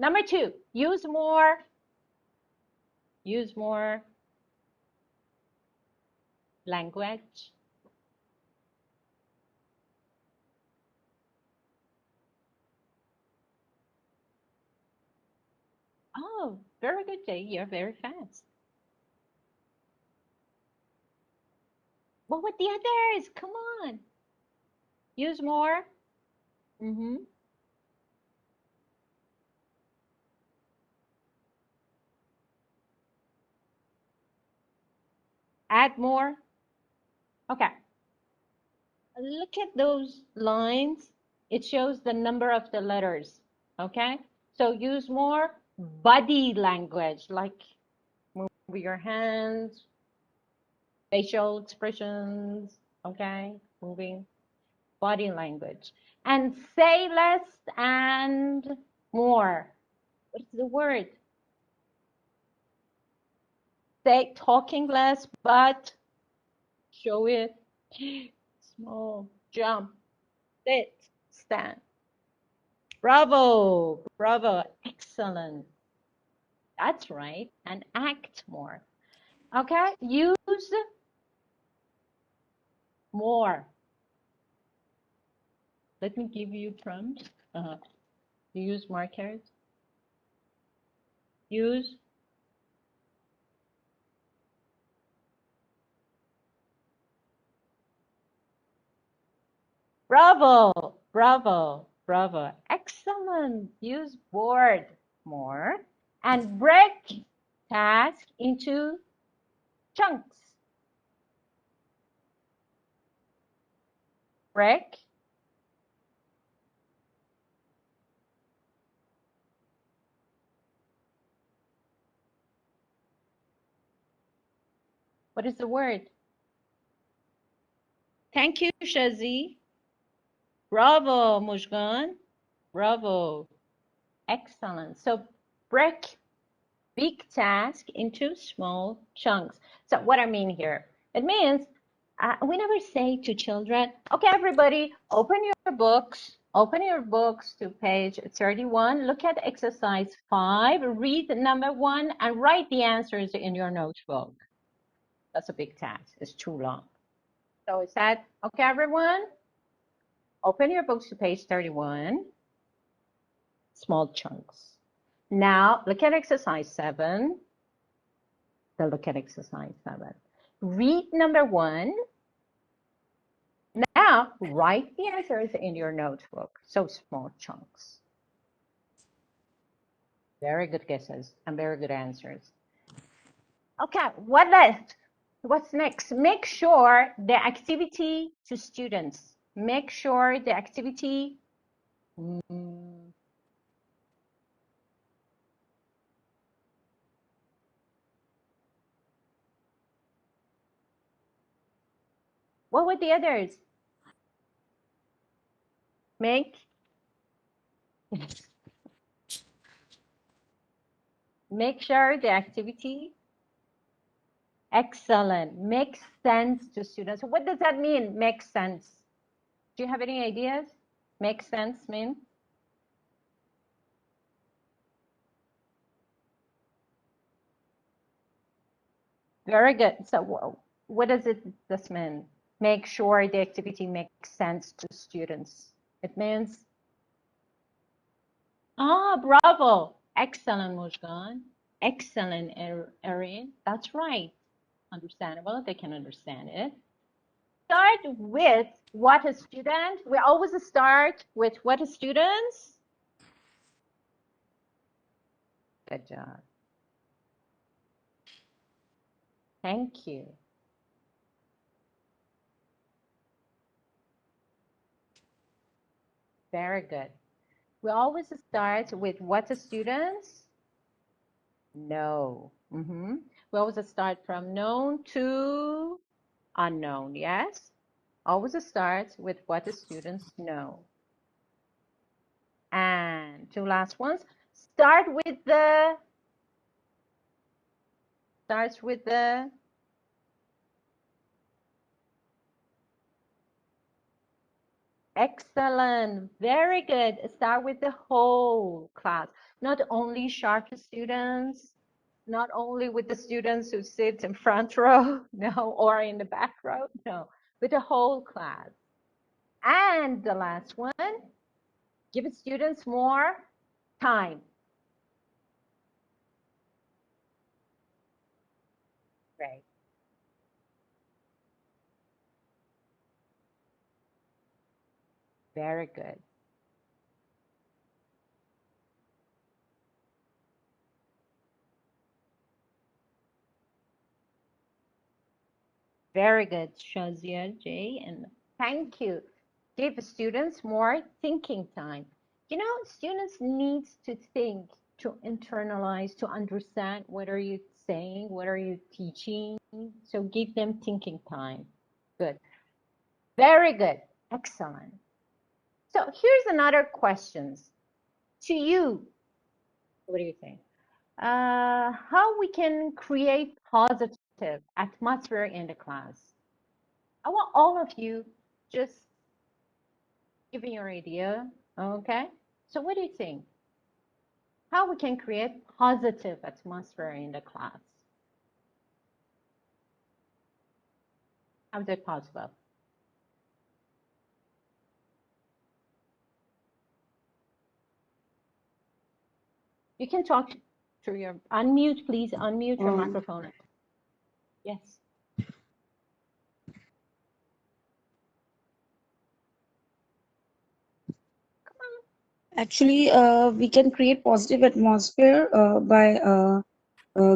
Number 2, use more language. Oh, very good, Jay. You're very fast. What with the others? Come on. Use more. Mm-hmm. Add more. Okay. Look at those lines. It shows the number of the letters. Okay. So use more body language, like move your hands, facial expressions. Okay. Moving body language. And say less and more. What's the word? Say talking less, but show it. Small, jump, sit, stand. Bravo, bravo, excellent. That's right. And act more. Okay, use more. Let me give you prompts. Use markers. Use. Bravo, bravo, bravo. Excellent. Use board more and break task into chunks. Break. What is the word? Thank you, Shazi. Bravo, Mushgan. Bravo. Excellent. So break big task into small chunks. So what I mean here, it means we never say to children, okay, everybody, open your books to page 31, look at exercise 5, read number 1, and write the answers in your notebook. That's a big task. It's too long. So is that okay, everyone? Open your books to page 31, small chunks. Now look at exercise 7. So look at exercise 7. Read number 1. Now write the answers in your notebook. So small chunks. Very good guesses and very good answers. Okay, what left? What's next? Make sure the activity to students. Make sure the activity. What were the others? Make sure the activity excellent, makes sense to students. What does that mean? Makes sense. Do you have any ideas? Make sense mean? Very good. So what does this mean? Make sure the activity makes sense to students. It means, bravo. Excellent, Mujgan. Excellent, Erin. That's right. Understandable. They can understand it. Start with what a student. We always start with what a students. Good job. Thank you. Very good. We always start with what the students know. We always start from known to unknown, yes? Always start with what the students know. And 2 last ones. Starts with the Excellent. Very good. Start with the whole class, not only sharp students, not only with the students who sit in front row, no, or in the back row, no, with the whole class. And the last one, give students more time. Great. Very good. Very good, Shazia J. And thank you. Give students more thinking time. You know, students need to think, to internalize, to understand what are you saying, what are you teaching. So give them thinking time. Good. Very good. Excellent. So here's another questions to you. What do you think? How we can create positive atmosphere in the class? I want all of you just giving your idea. Okay. So what do you think? How we can create positive atmosphere in the class? How is it possible? You can talk through your unmute, please. Unmute your microphone. Yes. Actually, we can create positive atmosphere by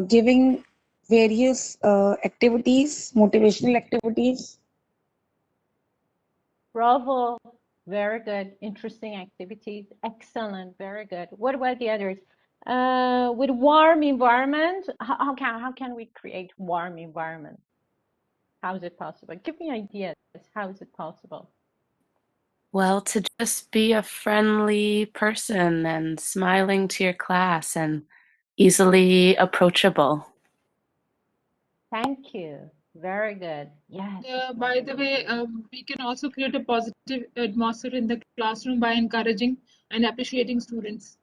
giving various activities, motivational activities. Bravo. Very good. Interesting activities. Excellent. Very good. What about the others? With warm environment, how can we create warm environment? How is it possible? Give me ideas. How is it possible? Well, to just be a friendly person and smiling to your class and easily approachable. Thank you. Very good. Yes. By the way, we can also create a positive atmosphere in the classroom by encouraging and appreciating students.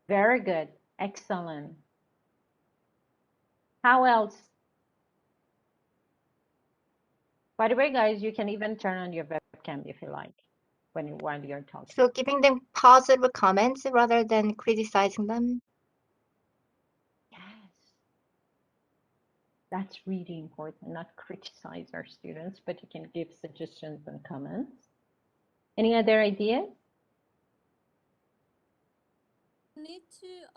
Very good. Excellent. How else? By the way, guys, you can even turn on your webcam if you like while you're talking. So giving them positive comments rather than criticizing them. Yes. That's really important. Not criticize our students, but you can give suggestions and comments. Any other ideas? Need to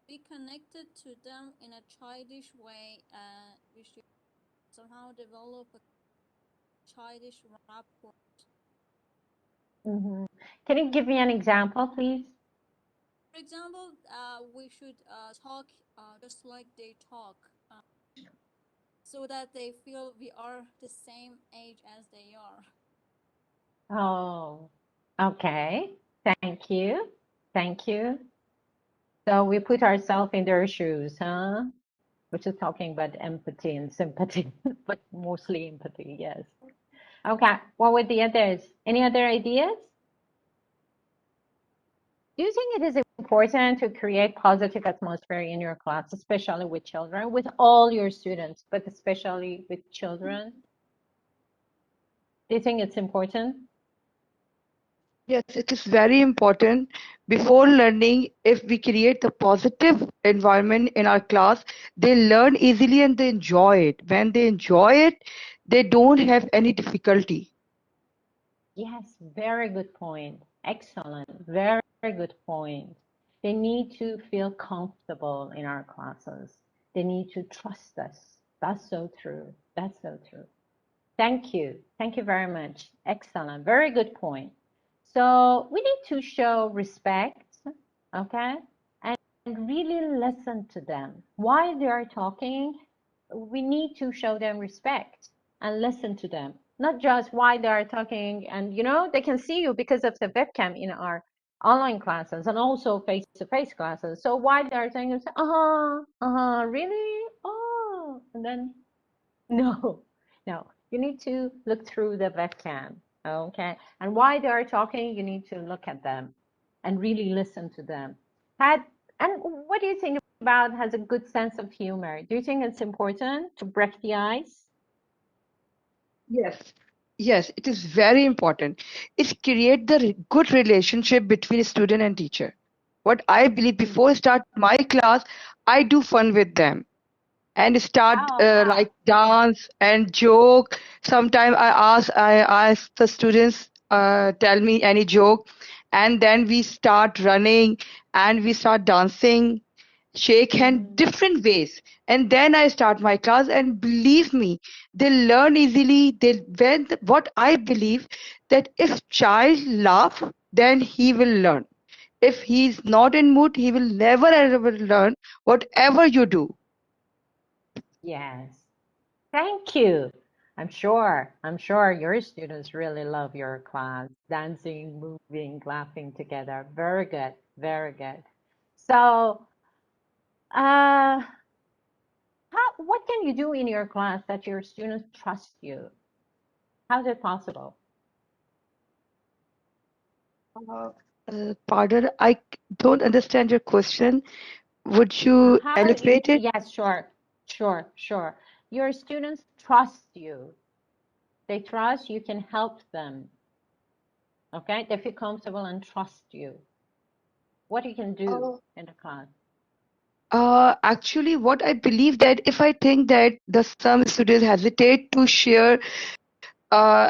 be connected to them in a childish way. We should somehow develop a childish rapport. Can you give me an example, please? For example, we should talk just like they talk, so that they feel we are the same age as they are. Oh, okay. Thank you. Thank you. So we put ourselves in their shoes, huh? Which is talking about empathy and sympathy, but mostly empathy, yes. Okay, what were the others? Any other ideas? Do you think it is important to create positive atmosphere in your class, especially with children, with all your students, but especially with children? Do you think it's important? Yes, it is very important. Before learning, if we create a positive environment in our class, they learn easily and they enjoy it. When they enjoy it, they don't have any difficulty. Yes, very good point. Excellent. Very, very good point. They need to feel comfortable in our classes. They need to trust us. That's so true. That's so true. Thank you. Thank you very much. Excellent. Very good point. So we need to show respect, okay? And really listen to them. While they are talking, we need to show them respect and listen to them. Not just while they are talking and, you know, they can see you because of the webcam in our online classes and also face-to-face classes. So while they are saying, really? Oh, and then, no, no. you need to look through the webcam, okay? And while they are talking, you need to look at them and really listen to them. And what do you think about has a good sense of humor? Do you think it's important to break the ice? Yes, yes, it is very important. It create the good relationship between student and teacher. What I believe before I start my class, I do fun with them and start Oh, wow. like dance and joke. Sometimes I ask the students tell me any joke, and then we start running and we start dancing, shake hand different ways, and then I start my class. And believe me, they learn easily. What I believe that if child laugh, then he will learn. If he's not in mood, he will never ever learn whatever you do. Yes. Thank you. I'm sure your students really love your class, dancing, moving, laughing together. Very good, very good. So, what can you do in your class that your students trust you? How is it possible? Uh, Pardon, don't understand your question. Would you elaborate it? Yes, sure. Your students trust you. They trust you can help them. Okay? They feel comfortable and trust you. What you can do Uh, in the class? Actually, what I believe that if I think that the some students hesitate to share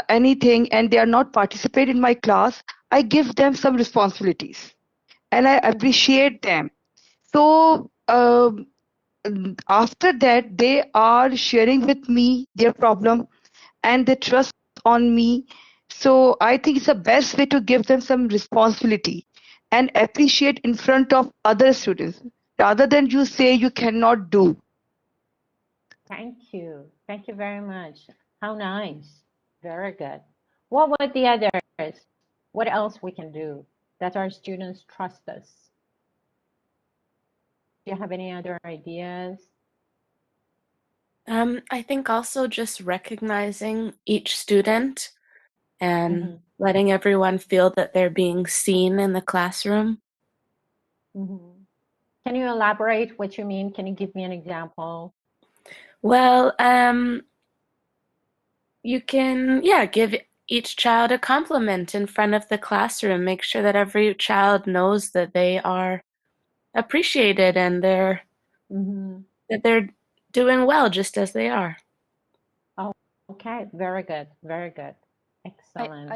anything and they are not participate in my class, I give them some responsibilities and I appreciate them. So after that, they are sharing with me their problem and they trust on me. So I think it's the best way to give them some responsibility and appreciate in front of other students rather than you say you cannot do. Thank you. Thank you very much. How nice. Very good. What were the others? What else we can do that our students trust us? Do you have any other ideas? I think also just recognizing each student and letting everyone feel that they're being seen in the classroom. Can you elaborate what you mean? Can you give me an example? Well, you can, give each child a compliment in front of the classroom. Make sure that every child knows that they are appreciated and that they're doing well just as they are. Oh, okay. Very good. Very good. I Excellent.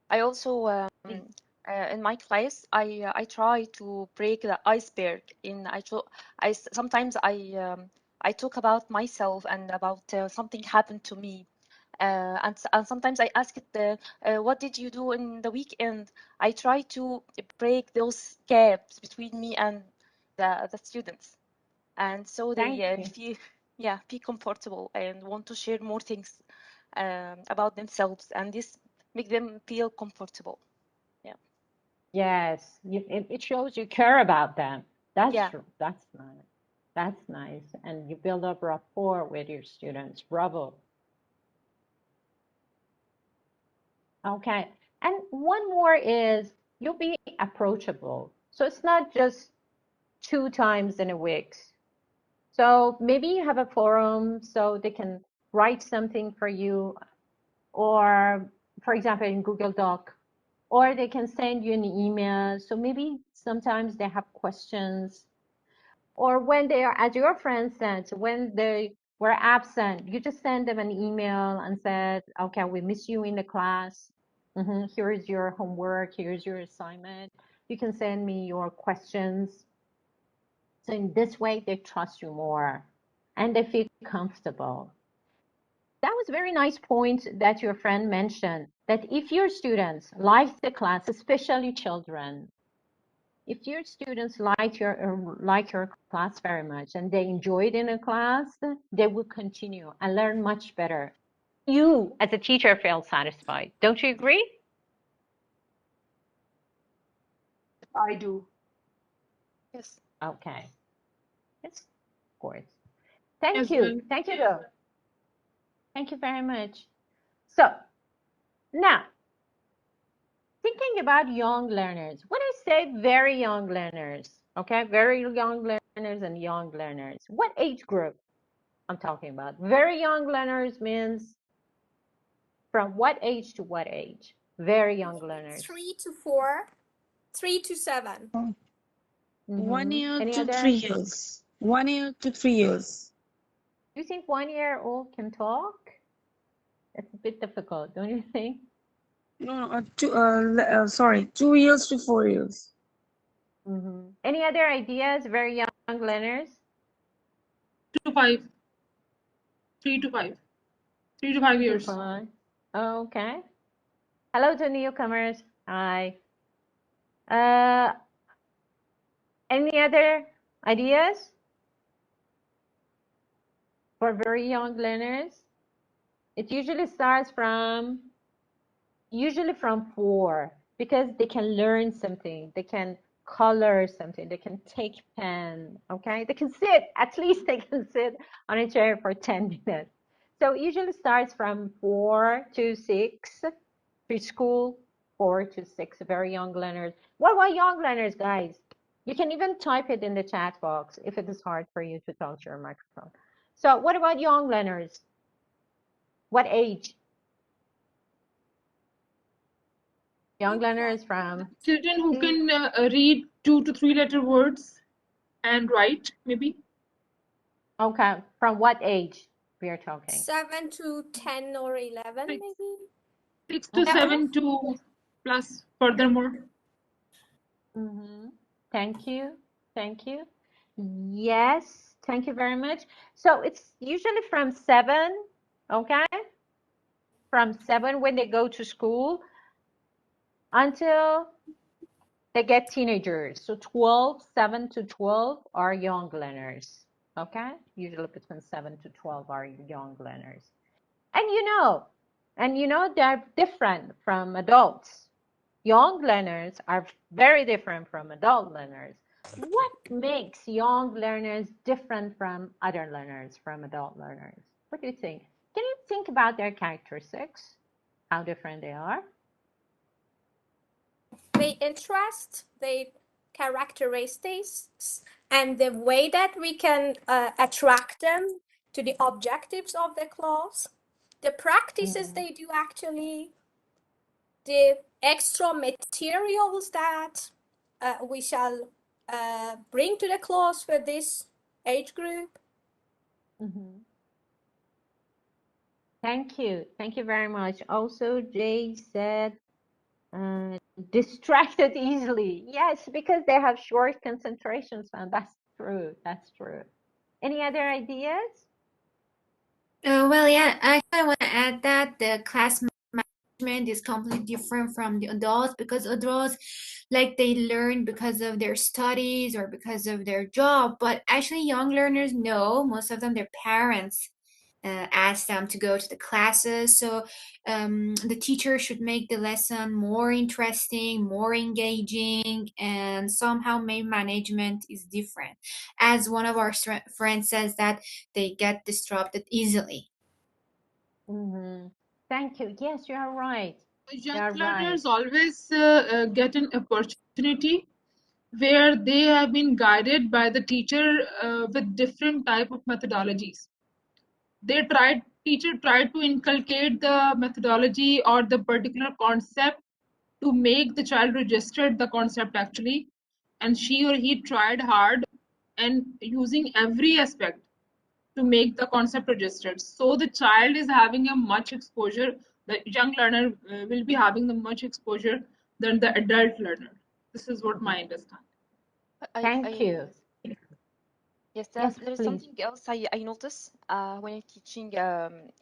I also in my class I try to break the iceberg. Sometimes I talk about myself and about something happened to me. And sometimes I ask it, what did you do in the weekend? I try to break those gaps between me and the students, and so they Thank you. feel be comfortable and want to share more things about themselves, and this make them feel comfortable. Yeah, Yes, it shows you care about them. That's yeah. true. That's nice. That's nice. And you build up rapport with your students. Bravo. Okay. And one more is you'll be approachable. So it's not just 2 times in a week. So maybe you have a forum so they can write something for you, or for example, in Google Doc, or they can send you an email. So maybe sometimes they have questions, or when they are, as your friend said, when they were absent, you just send them an email and said, okay, we miss you in the class. Here's your homework. Here's your assignment. You can send me your questions. So in this way, they trust you more and they feel comfortable. That was a very nice point that your friend mentioned, that if your students like the class, especially children, if your students like your class very much and they enjoy it in a class, they will continue and learn much better. You, as a teacher, feel satisfied. Don't you agree? I do. Yes. Okay. Yes, of course. Thank As you. well. Thank you, though. Thank you very much. So now, thinking about young learners, when I say very young learners, okay, very young learners and young learners, what age group I'm talking about? Very young learners means from what age to what age? Very young learners. 3 to 4, 3 to 7. 1 year Any to other? 3 years. 1 year to 3 years. Do you think 1-year-old can talk? It's a bit difficult, don't you think? No, 2 years to 4 years. Any other ideas? Very young learners? 2 to 5. 3 to 5. 3 to 5 years. Okay. Hello to newcomers. Hi. Any other ideas for very young learners? It usually starts from 4 because they can learn something. They can color something. They can take pen. Okay. They can sit. At least they can sit on a chair for 10 minutes. So it usually starts from 4 to 6 preschool, 4 to 6 very young learners. What about young learners, guys? You can even type it in the chat box if it is hard for you to talk to your microphone. So what about young learners? What age? Young learners from? Children who can read 2 to 3 letter words and write, maybe. Okay, from what age we are talking? 7 to 10 or 11, maybe. 6 to 7 to plus furthermore. Thank you. Thank you. Yes, thank you very much. So it's usually from 7, okay? From 7 when they go to school until they get teenagers. So 7 to 12 are young learners, okay? Usually between 7 to 12 are young learners. And they're different from adults. Young learners are very different from adult learners. What makes young learners different from other learners, from adult learners? What do you think? Can you think about their characteristics, how different they are? Their interest, their characteristics, and the way that we can attract them to the objectives of the class, the practices they do actually, the extra materials that we shall bring to the class for this age group. Thank you. Thank you very much. Also, Jay said distracted easily. Yes, because they have short concentration span. That's true. That's true. Any other ideas? Well, yeah, I want to add that the class management is completely different from the adults, because adults, like, they learn because of their studies or because of their job, but actually young learners know, most of them, their parents ask them to go to the classes. So the teacher should make the lesson more interesting, more engaging, and somehow maybe management is different. As one of our friends says, that they get disrupted easily. Thank you. Yes, you are right. Young learners always get an opportunity where they have been guided by the teacher with different type of methodologies. Teacher tried to inculcate the methodology or the particular concept to make the child register the concept actually, and she or he tried hard and using every aspect to make the concept registered. So the child is having a much exposure, the young learner will be having the much exposure than the adult learner. This is what my understanding. Thank you. Yes, Yes, there is please. something else I notice when I'm teaching,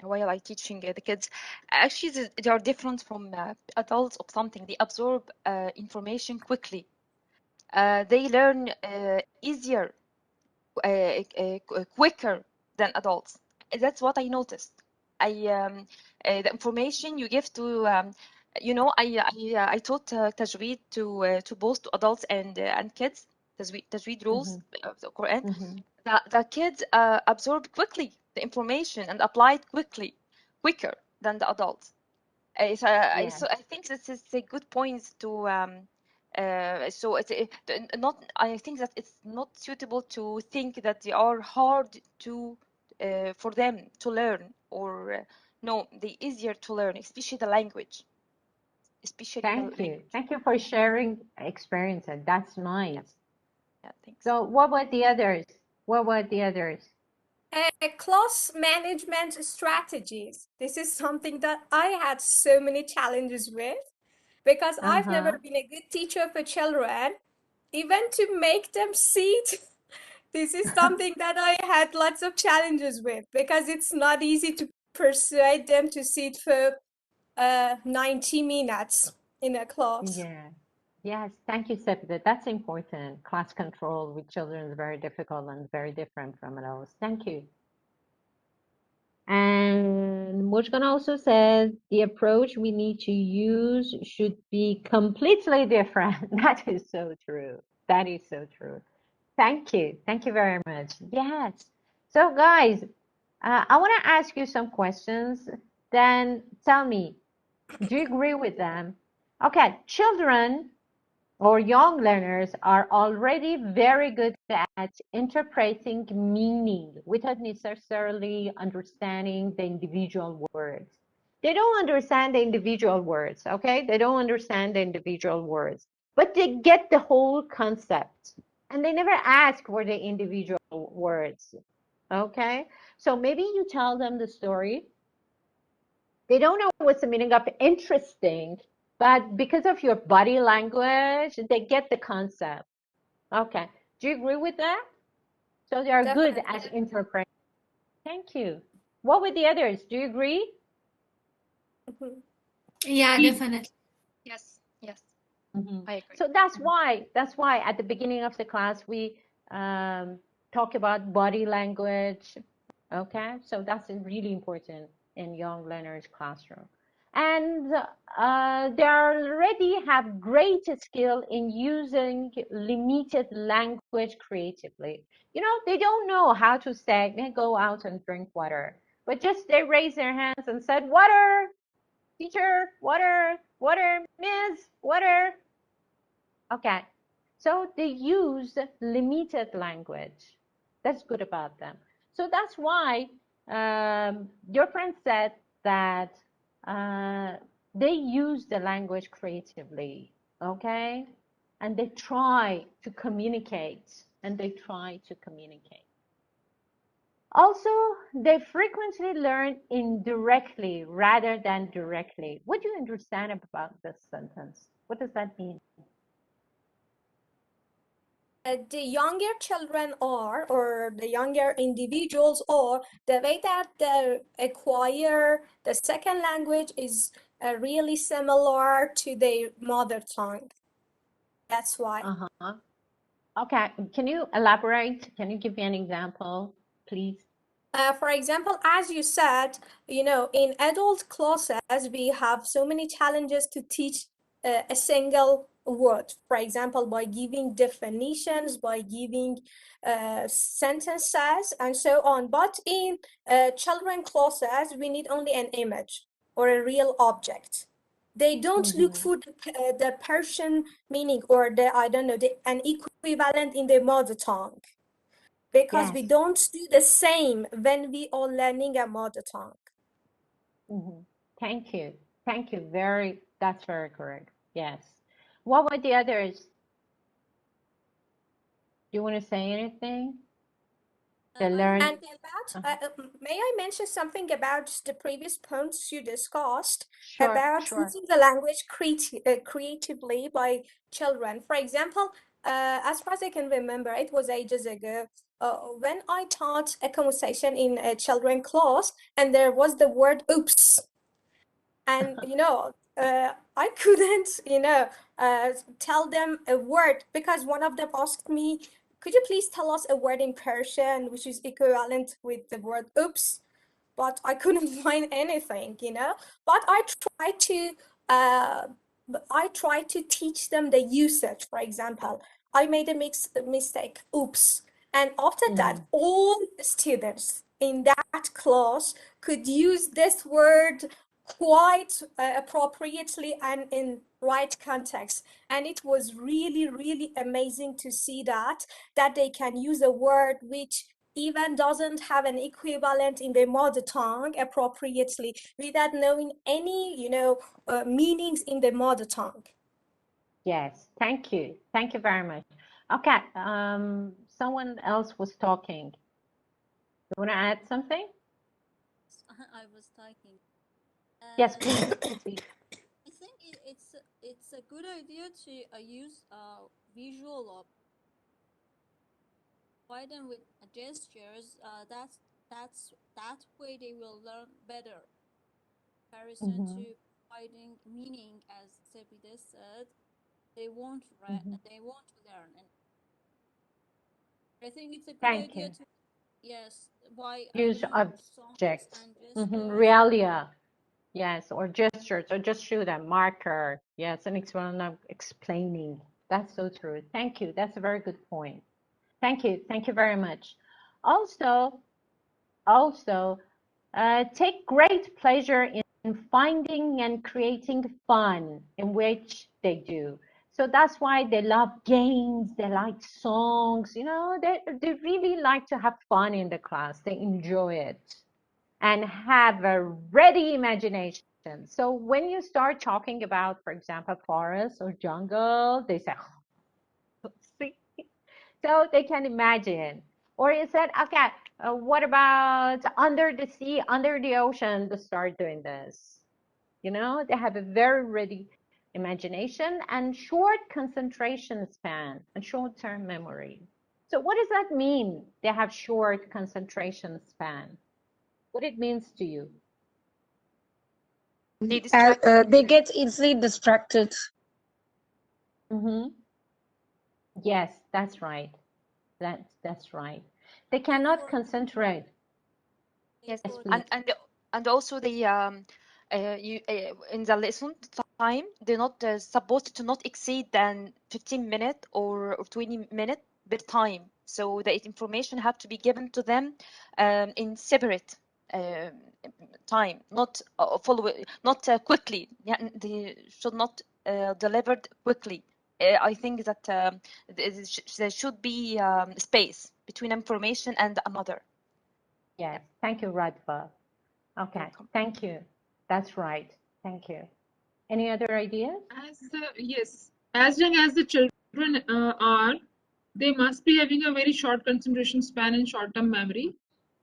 while I teaching the kids. Actually, they are different from adults of something. They absorb information quickly. They learn easier, quicker than adults. That's what I noticed. The information you give to, I taught tajweed to both to adults and kids. Tajweed rules of the Quran. The kids absorb quickly the information and apply it quickly. quicker than the adults. So I think this is a good point to so not I think that it's not suitable to think that they are hard to for them to learn, or no, they easier to learn, especially the language, especially the Thank you. language. Thank you for sharing experiences. That's nice. Yeah, thanks. So what were the others? What were the others? Class management strategies. This is something that I had so many challenges with because I've never been a good teacher for children. Even to make them sit, this is something that I had lots of challenges with because it's not easy to persuade them to sit for 90 minutes in a class. Yeah. Yes, thank you, Sepida. That's important. Class control with children is very difficult and very different from adults. Thank you. And Mushkan also says the approach we need to use should be completely different. That is so true. That is so true. Thank you. Thank you very much. Yes. So, guys, I want to ask you some questions. Then tell me, do you agree with them? Okay, children or young learners are already very good at interpreting meaning without necessarily understanding the individual words. They don't understand the individual words, okay? They don't understand the individual words, but they get the whole concept and they never ask for the individual words, okay? So maybe you tell them the story. They don't know what's the meaning of interesting, but because of your body language, they get the concept. Okay. Do you agree with that? So they are good at interpreting. Thank you. What with the others? Do you agree? Yeah, definitely. Yes, yes, Mm-hmm. I agree. So that's why at the beginning of the class we talk about body language. Okay, so that's really important in young learners classroom. And they already have great skill in using limited language creatively. You know, they don't know how to say, they go out and drink water, but just they raise their hands and said, water, teacher, water, water, miss, water. Okay, so they use limited language. That's good about them. So that's why your friend said that they use the language creatively, okay? And they try to communicate, and they try to communicate. Also, they frequently learn indirectly rather than directly. What do you understand about this sentence? What does that mean? The younger children are, or the younger individuals are, the way that they acquire the second language is really similar to their mother tongue. That's why. Uh-huh. Okay, can you elaborate? Can you give me an example, please? For example, as you said, you know, in adult classes, we have so many challenges to teach a single word. For example, by giving definitions, by giving sentences, and so on. But in children classes, we need only an image or a real object. They don't look for the Persian meaning or the, I don't know, an equivalent in their mother tongue. Because we don't do the same when we are learning a mother tongue. Thank you. Thank you. That's very correct. Yes. What were the others? Do you want to say anything? They learn. And about, may I mention something about the previous points you discussed about using the language creatively by children? For example, as far as I can remember, it was ages ago, when I taught a conversation in a children class, and there was the word oops. And, you know, I couldn't, you know, tell them a word because one of them asked me, could you please tell us a word in Persian which is equivalent with the word oops? But I couldn't find anything, you know. But uh, I tried to teach them the usage. For example, I made a mistake, oops. And after that, all students in that class could use this word quite appropriately and in right context. And it was really, really amazing to see that they can use a word which even doesn't have an equivalent in their mother tongue appropriately without knowing any, meanings in the mother tongue. Yes, thank you. Thank you very much. Okay, someone else was talking. You want to add something? I was typing. Yes, please. I think it's a good idea to use visual provide them with gestures. That way they will learn better. Comparison to providing meaning, as Sepide said, they won't they won't learn. And I think it's a good Thank idea you. to why I Use use songs objects. and gestures. Realia. Yes, or gestures, or just shoot a marker. Yes, and explaining. That's so true. Thank you. That's a very good point. Thank you. Thank you very much. Also, take great pleasure in finding and creating fun in which they do. So that's why they love games, they like songs, they really like to have fun in the class. They enjoy it and have a ready imagination. So when you start talking about, for example, forest or jungle, they say, see? So they can imagine. Or you said, okay, what about under the sea, under the ocean, to start doing this? They have a very ready imagination and short concentration span and short-term memory. So what does that mean? They have short concentration span. What it means to you? They distract. They get easily distracted. Yes, that's right. That's right. They cannot concentrate. Yes, Yes, please. and also the you in the lesson time they're not supposed to not exceed than 15 minutes or 20 minutes per time. So the information have to be given to them in separate time, not quickly. Yeah, they should not delivered quickly. I think that there should be space between information and another. Yes, thank you, Radva. Okay, thank you. That's right. Thank you. Any other ideas? Yes, as young as the children are, they must be having a very short concentration span and short-term memory.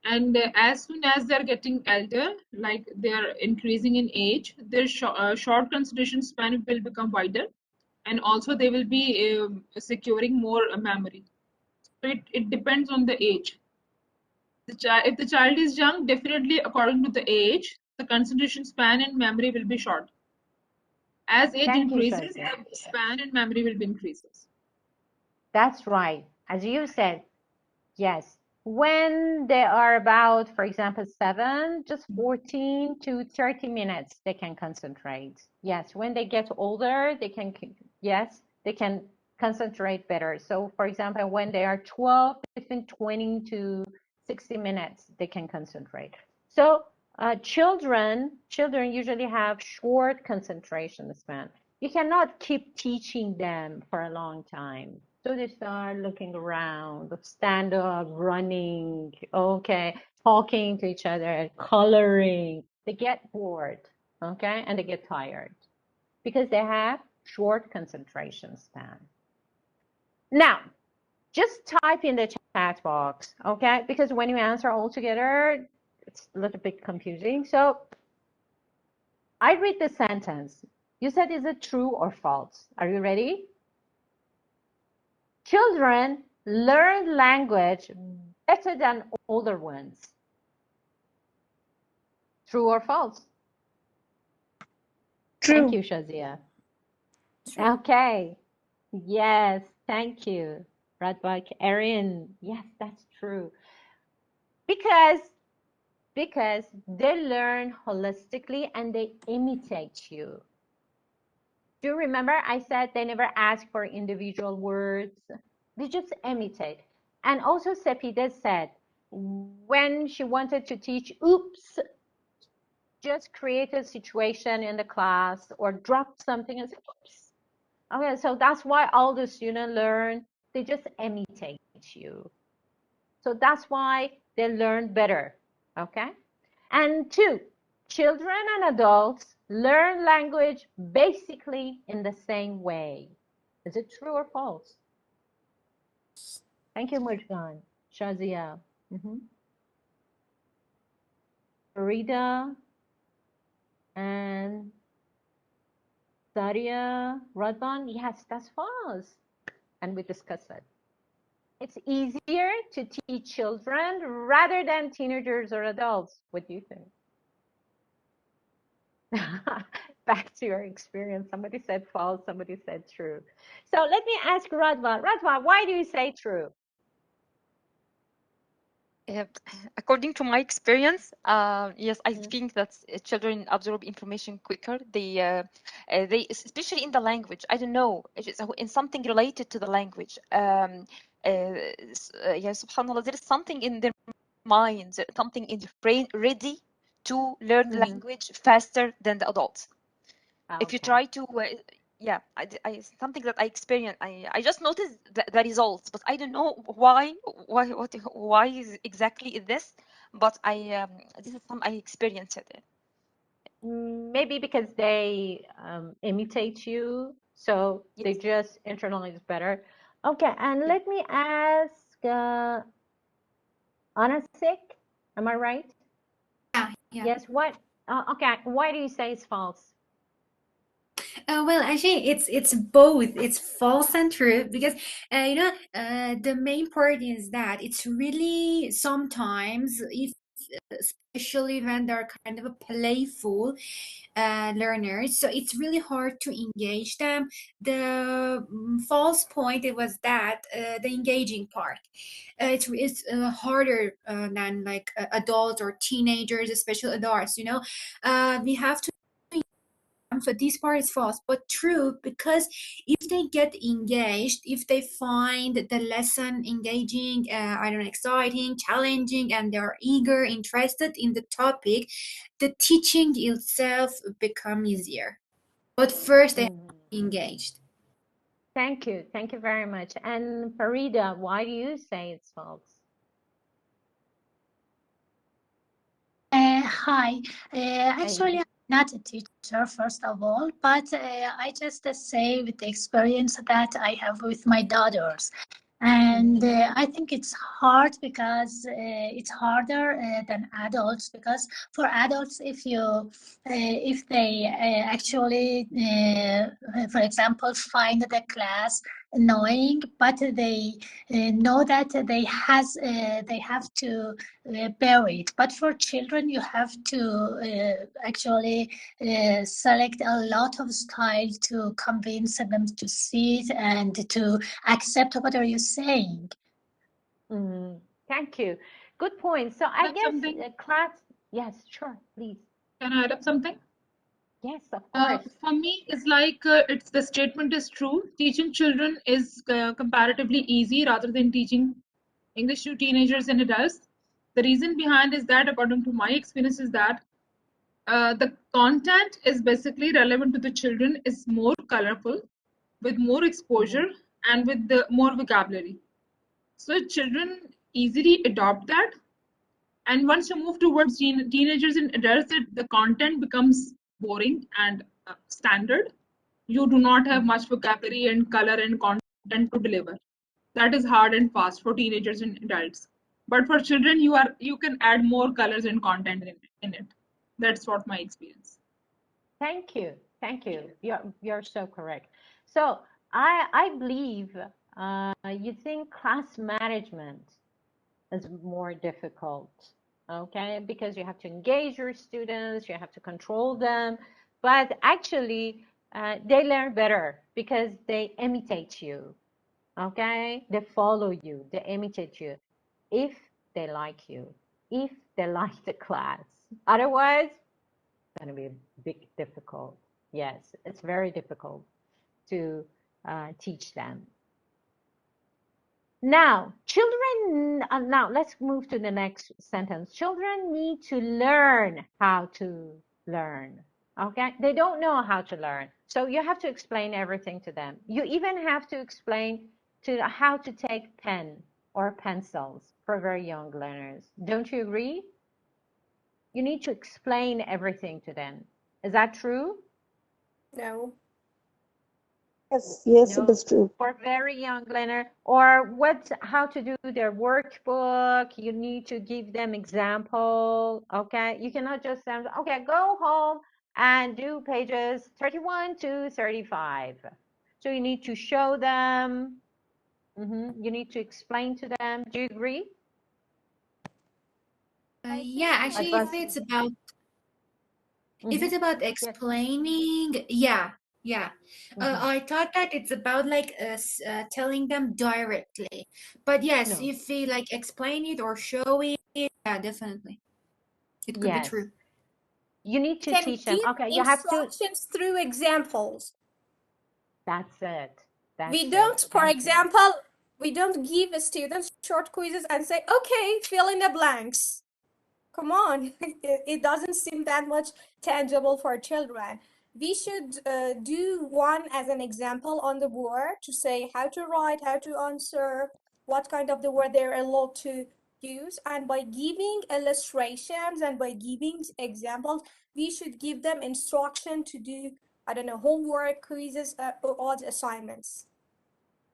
And as soon as they're getting elder, like they're increasing in age, their short concentration span will become wider, and also they will be securing more memory. So it depends on the age. If the child is young, definitely according to the age, the concentration span and memory will be short. As age Thank you, increases, Shazia. the span and memory will be increases. That's right. As you said, yes. When they are about, for example, 7, just 14 to 30 minutes, they can concentrate. Yes. When they get older, they can concentrate better. So, for example, when they are 12, between 20 to 60 minutes, they can concentrate. So, children usually have short concentration span. You cannot keep teaching them for a long time. So they start looking around, stand up, running, okay, talking to each other, coloring. They get bored, okay, and they get tired because they have short concentration span. Now, just type in the chat box, okay, because when you answer all together, it's a little bit confusing. So I read the sentence. You said, is it true or false? Are you ready? Children learn language better than older ones. True or false? True. Thank you, Shazia. Okay. Yes, thank you. Radbak, Erin. Yes, that's true. Because they learn holistically and they imitate you. Do you remember I said they never ask for individual words? They just imitate. And also Sepide said when she wanted to teach oops, just create a situation in the class or drop something and say, oops. Okay, so that's why all the students learn, they just imitate you. So that's why they learn better, okay? And two, children and adults learn language basically in the same way. Is it true or false? Thank you, Mujgan. Shazia. Farida and Saria, Radvan, yes, that's false. And we discussed it. It's easier to teach children rather than teenagers or adults. What do you think? Back to your experience. Somebody said false, somebody said true. So let me ask Radvan. Radvan, why do you say true? According to my experience, yes, I think that children absorb information quicker. They especially in the language. I don't know, it's in something related to the language. Yeah, subhanallah, there is something in their minds, something in their brain ready to learn language faster than the adults. If you try to, yeah, something that I experienced. I just noticed the results, but I don't know why is exactly this. But this is something I experienced it. Maybe because they imitate you, so Yes. they just internalize better. Okay, and let me ask Anasik, am I right? Yeah. Yes, what? Okay, why do you say it's false? Well, actually, it's both. It's false and true because the main part is that it's really sometimes, if especially when they're kind of a playful learners, so it's really hard to engage them. The false point it was that the engaging part, it's harder than like adults or teenagers, especially adults. We have to. So this part is false, but true, because if they get engaged, if they find the lesson engaging, I don't know, exciting, challenging, and they're eager, interested in the topic, the teaching itself become easier. But first, they have to be engaged. Thank you. Thank you very much. And Farida, why do you say it's false? Hi. Actually, I'm not a teacher, first of all, but I just say with the experience that I have with my daughters. And I think it's hard because it's harder than adults, because for adults, if they actually, for example, find the class annoying, but they know that they have to bear it. But for children, you have to actually select a lot of style to convince them to see it and to accept what are you saying. Thank you. Good point. So I guess something? class, yes, sure, please. Can I add up something? Yes, of course. For me, it's like it's the statement is true. Teaching children is comparatively easy rather than teaching English to teenagers and adults. The reason behind is that, according to my experience, is that the content is basically relevant to the children, is more colorful, with more exposure and with the more vocabulary. So children easily adopt that. And once you move towards teenagers and adults, the content becomes boring and standard. You do not have much vocabulary and color and content to deliver. That is hard and fast for teenagers and adults. But for children, you can add more colors and content in it. That's what my experience. Thank you. Thank you. You're so correct. So I believe you think class management is more difficult, okay? Because you have to engage your students, you have to control them, but actually they learn better because they imitate you, okay? They follow you, they imitate you if they like you, if they like the class. Otherwise, it's going to be a big difficult. Yes, it's very difficult to teach them. Now, now let's move to the next sentence. Children need to learn how to learn. Okay, they don't know how to learn, so you have to explain everything to them. You even have to explain to how to take pen or pencils for very young learners. Don't you agree? You need to explain everything to them. Is that true? No. Yes, it No, is true. for very young learner, or how to do their workbook. You need to give them example. Okay, you cannot just say, okay, go home and do pages 31 to 35. So you need to show them. You need to explain to them. Do you agree? Yeah, Like actually, us. if it's about Yes. explaining, yeah, yeah. Mhm. I thought that it's about like telling them directly. But yes, No. if we like explain it or show it, yeah, definitely. It could be Yes. true. You need to Can teach them. give Okay, you have to. instructions through examples. That's it. We That's it. don't, for Thank you. example, we don't give students short quizzes and say, okay, fill in the blanks. Come on, it doesn't seem that much tangible for children. We should do one as an example on the board to say how to write, how to answer, what kind of the word they're allowed to use. And by giving illustrations and by giving examples, we should give them instruction to do, I don't know, homework, quizzes, or odd assignments.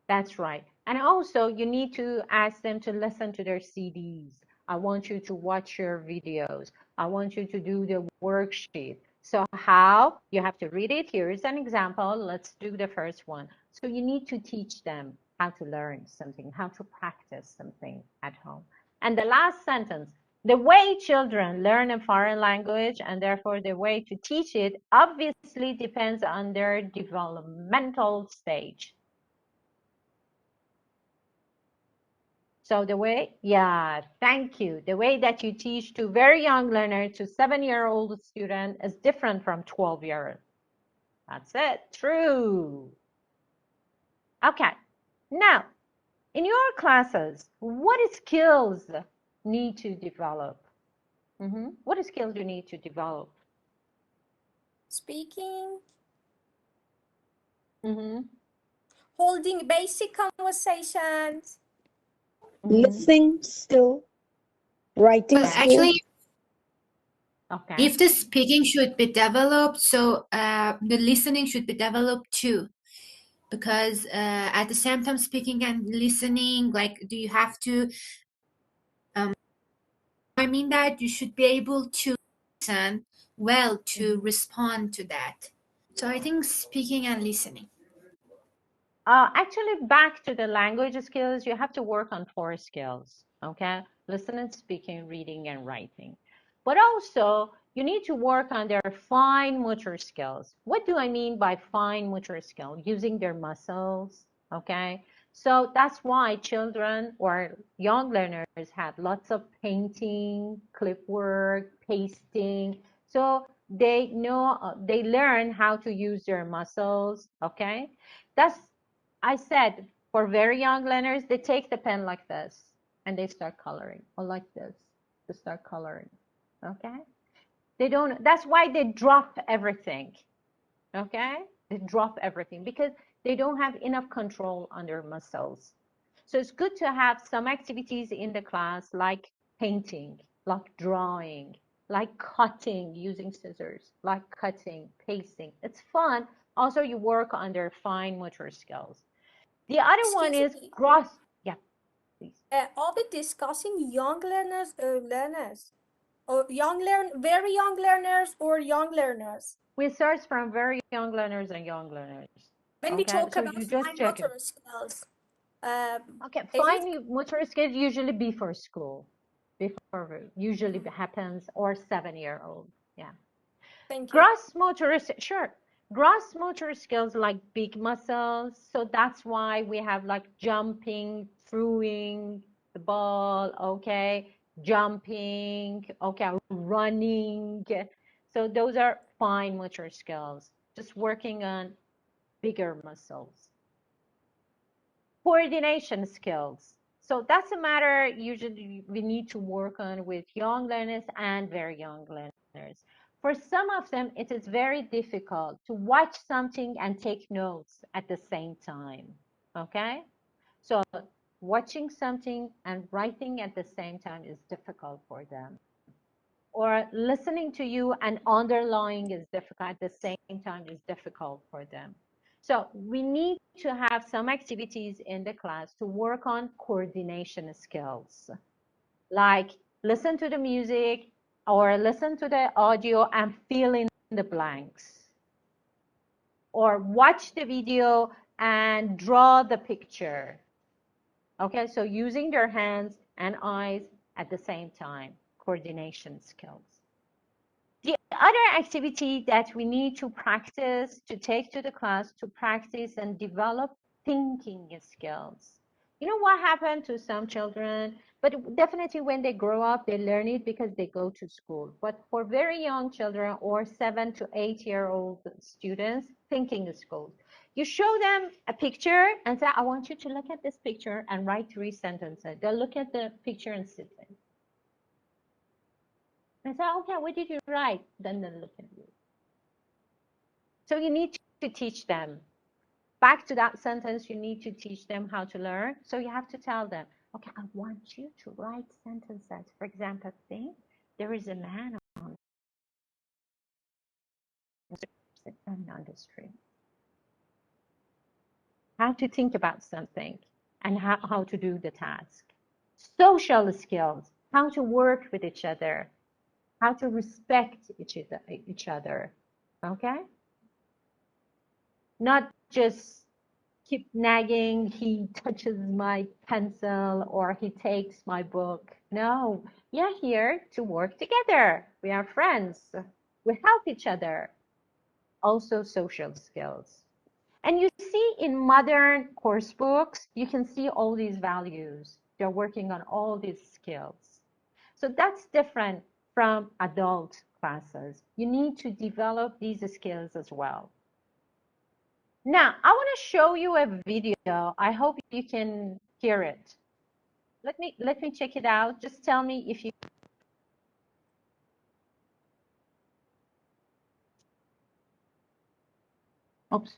That's right. And also, you need to ask them to listen to their CDs. I want you to watch your videos. I want you to do the worksheet. So how? You have to read it. Here is an example. Let's do the first one. So you need to teach them how to learn something, how to practice something at home. And the last sentence, the way children learn a foreign language and therefore the way to teach it obviously depends on their developmental stage. So the way, yeah, thank you. The way that you teach to very young learner to 7-year-old student is different from 12-year-old. That's it, true. Okay, now, in your classes, what skills need to develop? What skills do you need to develop? Speaking, Mm-hmm. holding basic conversations. Listening skill, writing Well, That's skill. actually, okay. if the speaking should be developed, so the listening should be developed too. Because at the same time, speaking and listening, like, do you have to? I mean that you should be able to listen well to respond to that. So I think speaking and listening. Actually, back to the language skills, you have to work on 4 skills, okay? Listening, speaking, reading, and writing. But also, you need to work on their fine motor skills. What do I mean by fine motor skill? Using their muscles, okay? So that's why children or young learners have lots of painting, clip work, pasting. So they know, they learn how to use their muscles, okay? That's I said for very young learners, they take the pen like this and they start coloring, or like this to start coloring. Okay? They don't, that's why they drop everything. Okay? They drop everything because they don't have enough control on their muscles. So it's good to have some activities in the class like painting, like drawing, like cutting using scissors, like cutting, pasting. It's fun. Also, you work on their fine motor skills. The other one Excuse is me, gross. Yeah, please. are we discussing young learners or learners? Or very young learners or young learners? We search from very young learners and young learners. When we Okay, talk so about you just fine check it. motor skills, Okay, is it? fine motor skills usually before school, before usually happens, or 7-year-old. Yeah. Thank you. Gross motor, sure. Gross motor skills like big muscles. So that's why we have like jumping, throwing the ball, okay, jumping, okay, running. So those are fine motor skills, just working on bigger muscles. Coordination skills. So that's a matter usually we need to work on with young learners and very young learners. For some of them, it is very difficult to watch something and take notes at the same time, okay? So watching something and writing at the same time is difficult for them. Or listening to you and underlying is difficult at the same time is difficult for them. So we need to have some activities in the class to work on coordination skills, like listen to the music or listen to the audio and fill in the blanks, or watch the video and draw the picture. Okay, so using their hands and eyes at the same time, coordination skills. The other activity that we need to practice, to take to the class, to practice and develop thinking skills. You know what happened to some children? But definitely when they grow up, they learn it because they go to school. But for very young children or 7 to 8-year-old students, thinking skills. You show them a picture and say, I want you to look at this picture and write 3 sentences. They'll look at the picture and sit there. I said, okay, what did you write? Then they look at you. So you need to teach them. Back to that sentence, you need to teach them how to learn. So you have to tell them, okay, I want you to write sentences. For example, think there is a man on the street. How to think about something and how to do the task. Social skills, how to work with each other, how to respect each other, okay? Not just keep nagging, he touches my pencil or he takes my book. No, we are here to work together. We are friends. We help each other. Also social skills. And you see in modern course books, you can see all these values. They're working on all these skills. So that's different from adult classes. You need to develop these skills as well. Now, I want to show you a video. I hope you can hear it. Let me check it out. Just tell me if you. Oops.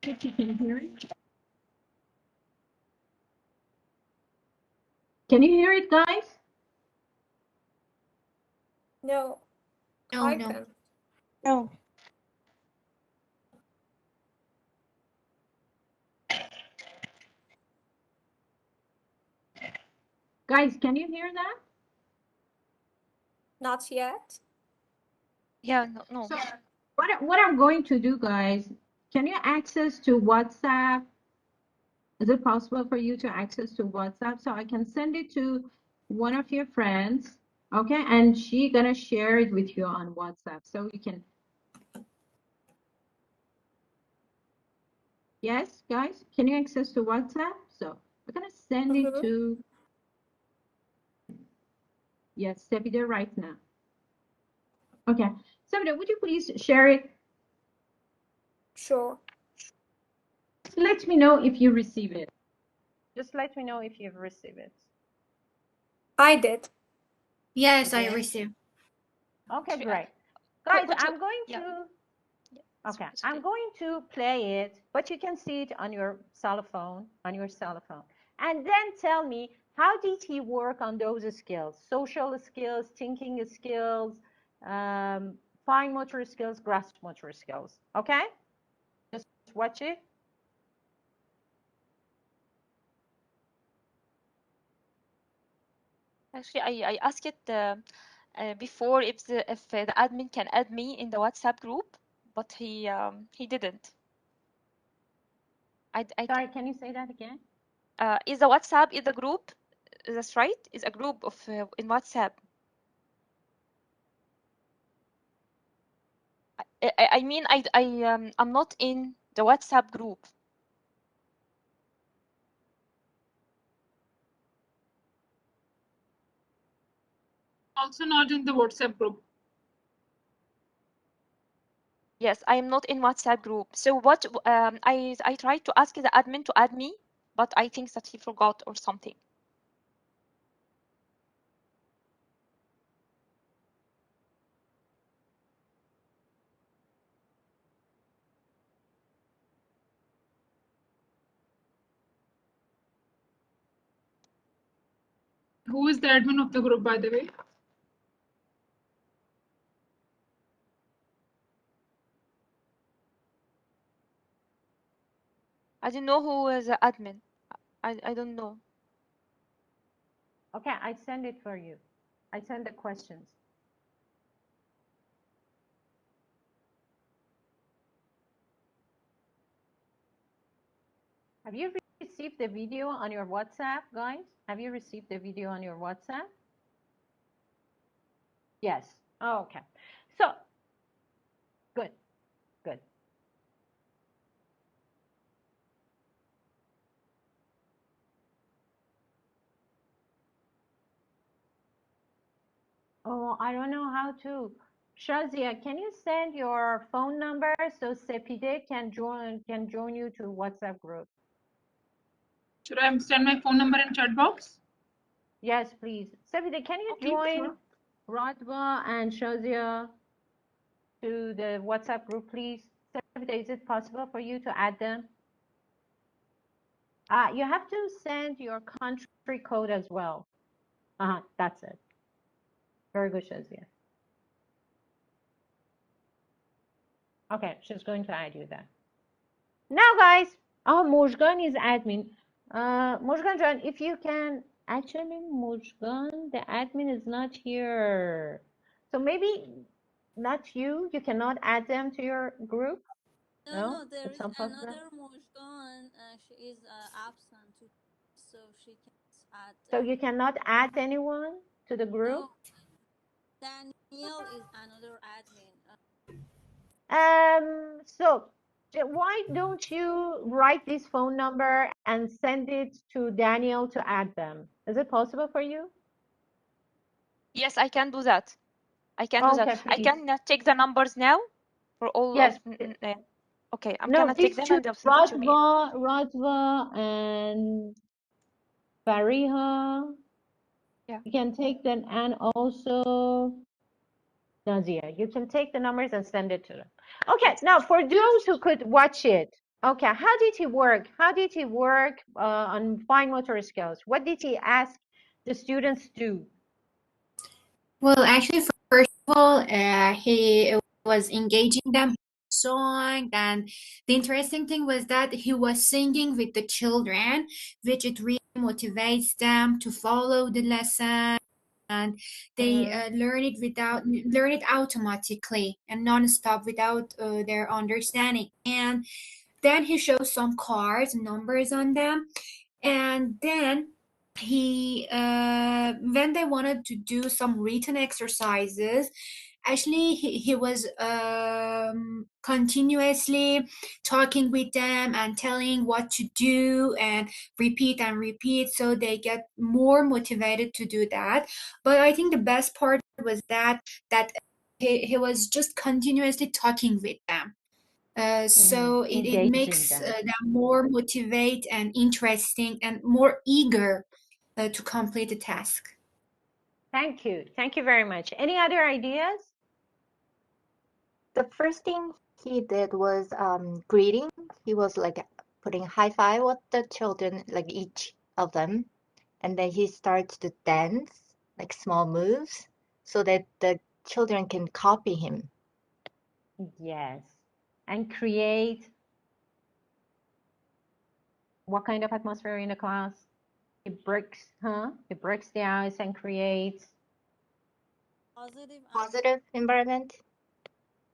Can you hear it? Can you hear it, guys? No. No, I no. can. No. Guys, can you hear that? Not yet. Yeah, no. So what I'm going to do, guys, can you access to WhatsApp? Is it possible for you to access to WhatsApp? So I can send it to one of your friends, okay? And she gonna share it with you on WhatsApp. So you can. Yes, guys, can you access to WhatsApp? So we're gonna send it to, yes, Sevida right now. Okay, Sevida, would you please share it? Sure. Just let me know if you receive it. Just let me know if you've received it. I did. Yes, I Okay. received. Okay, great. Guys, I'm going yeah. to, Yeah, okay, it's I'm going to play it, but you can see it on your cell phone, And then tell me, how did he work on those skills? Social skills, thinking skills, fine motor skills, gross motor skills, okay? Just watch it. Actually, I asked it before if the admin can add me in the WhatsApp group, but he didn't. Sorry, can you say that again? Is the WhatsApp is the group? That's right. Is a group of in WhatsApp. I mean I'm not in the WhatsApp group. Also not in the WhatsApp group. Yes, I am not in WhatsApp group. So what I tried to ask the admin to add me, but I think that he forgot or something. Who is the admin of the group, by the way? I don't know who is the admin. I don't know. Okay, I send it for you. I send the questions. Have you received the video on your WhatsApp, guys? Have you received the video on your WhatsApp? Yes. Oh, okay. So, good, good. Oh, I don't know how to. Shazia, can you send your phone number so Sepide can join you to WhatsApp group? Should I send my phone number in chat box? Yes, please. Sepide, can you join Sure. Radva and Shazia to the WhatsApp group, please? Sepide, is it possible for you to add them? You have to send your country code as well. That's it. Very good, Shazia. Okay, she's going to add you there. Now, guys, Mujgan is admin. Mujgan John, if you can, actually, Mujgan, the admin is not here. So maybe not you, you cannot add them to your group? No? No, there It's is impossible? another Mujgan. She is absent, so she can't add So them. you cannot add anyone to the group? No, Daniel is another admin. So why don't you write this phone number and send it to Daniel to add them? Is it possible for you? Yes, I can do that. I can do that. Okay, I please. can take the numbers now for all Yes. of. Okay, I'm No, gonna take these them two, and I'll send it to me. Radva and Fariha. Yeah. You can take them, and also Nazia. You can take the numbers and send it to them. Okay, now for those who could watch it, okay, how did he work? How did he work on fine motor skills? What did he ask the students do? Well, actually, first of all, he was engaging them song, and the interesting thing was that he was singing with the children, which it really motivates them to follow the lesson, and they learn it automatically and non-stop without their understanding. And then he shows some cards, numbers on them, and then he when they wanted to do some written exercises, actually he was continuously talking with them and telling what to do and repeat, so they get more motivated to do that. But I think the best part was that he was just continuously talking with them, so it Engaging makes them. them more motivate and interesting and more eager to complete the task. Thank you. Thank you very much. Any other ideas? The first thing he did was greeting. He was like putting high five with the children, like each of them, and then he starts to dance, like small moves, so that the children can copy him. Yes. And create what kind of atmosphere in the class? It breaks, It breaks the ice and creates Positive environment.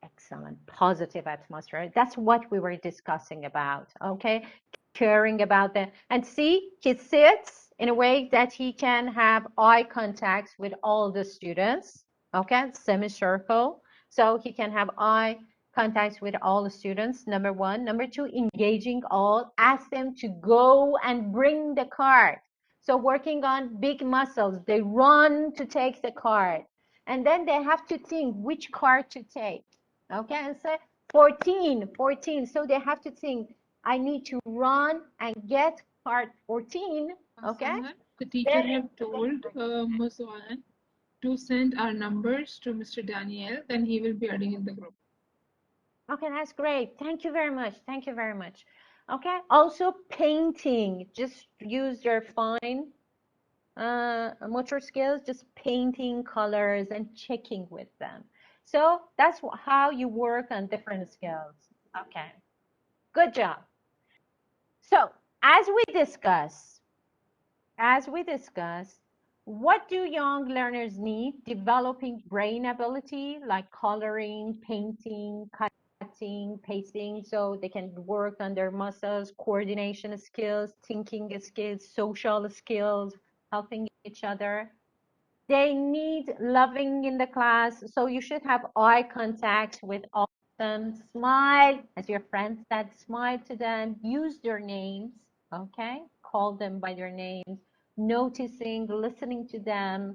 excellent, positive atmosphere. That's what we were discussing about, okay? Caring about them. And see, he sits in a way that he can have eye contact with all the students, okay? Semicircle. So he can have eye contact with all the students, number one. Number two, engaging all. Ask them to go and bring the card. So working on big muscles, they run to take the card. And then they have to think which card to take. Okay, and say 14. So they have to think, I need to run and get part 14. Okay. The teacher have told Muswan to send our numbers to Mr. Daniel, then he will be adding in the group. Okay, that's great. Thank you very much. Thank you very much. Okay. Also painting. Just use your fine motor skills, just painting colors and checking with them. So that's how you work on different skills. Okay, good job. So as we discuss, what do young learners need? Developing brain ability like coloring, painting, cutting, pasting, so they can work on their muscles, coordination skills, thinking skills, social skills, helping each other. They need loving in the class, so you should have eye contact with all of them. Smile, as your friend said, smile to them, use their names, okay? Call them by their names, noticing, listening to them,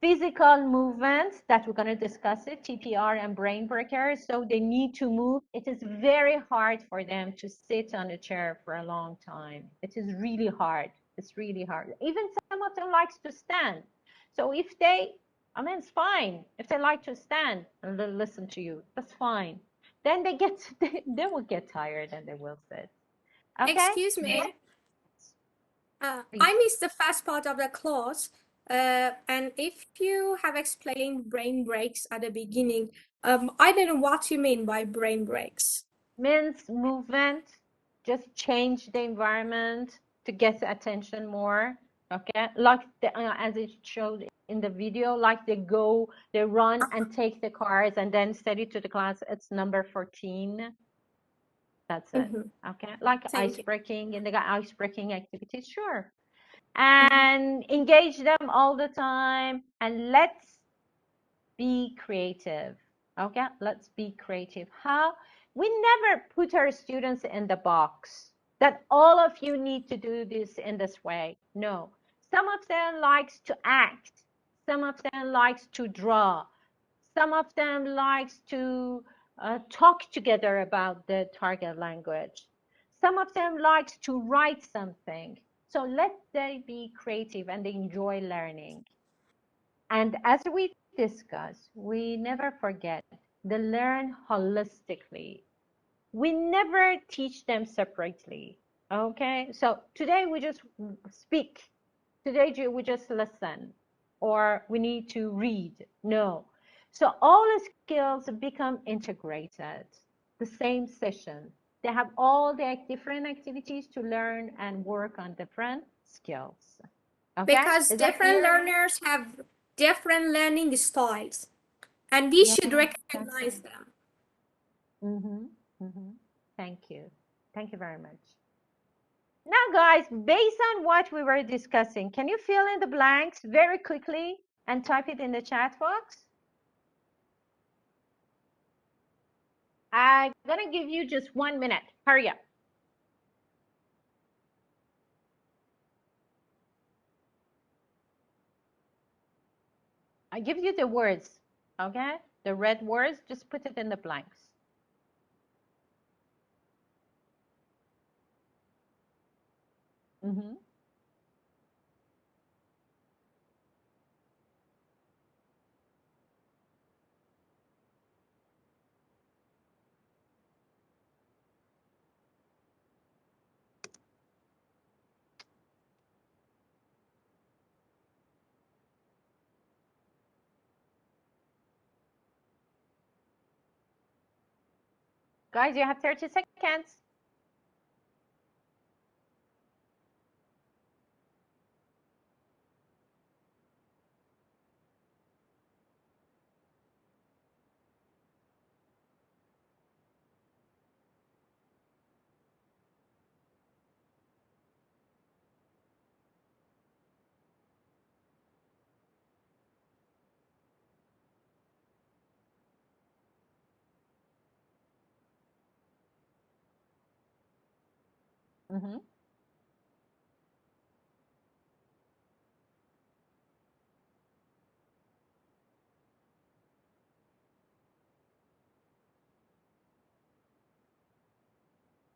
physical movements that we're going to discuss it, TPR and brain breakers. So they need to move. It is very hard for them to sit on a chair for a long time. It is really hard. It's really hard. Even some of them likes to stand. So if they, I mean, it's fine. If they like to stand and listen to you, that's fine. Then they get, they will get tired and they will sit. Okay? Excuse me. I missed the first part of the class. And if you have explained brain breaks at the beginning, I don't know what you mean by brain breaks. Means movement, just change the environment to get attention more. Okay, like as it showed in the video, like they run and take the cars and then study to the class. It's number 14. That's it. Okay, like ice breaking and they got ice breaking activities, sure. And engage them all the time, and let's be creative. Okay, let's be creative. How? We never put our students in the box that all of you need to do this in this way. No, some of them likes to act, some of them likes to draw, some of them likes to talk together about the target language, some of them likes to write something. So let them be creative and they enjoy learning. And as we discuss, we never forget they learn holistically. We never teach them separately. Okay, so today we just speak. Today we just listen, or we need to read. No. So all the skills become integrated. The same session. They have all the different activities to learn and work on different skills. Okay? Because Is that different clear? learners have different learning styles, and we should recognize them. Thank you. Thank you very much. Now, guys, based on what we were discussing, can you fill in the blanks very quickly and type it in the chat box? I'm going to give you just 1 minute. Hurry up. I give you the words, okay? The red words, just put it in the blanks. Guys, you have 30 seconds.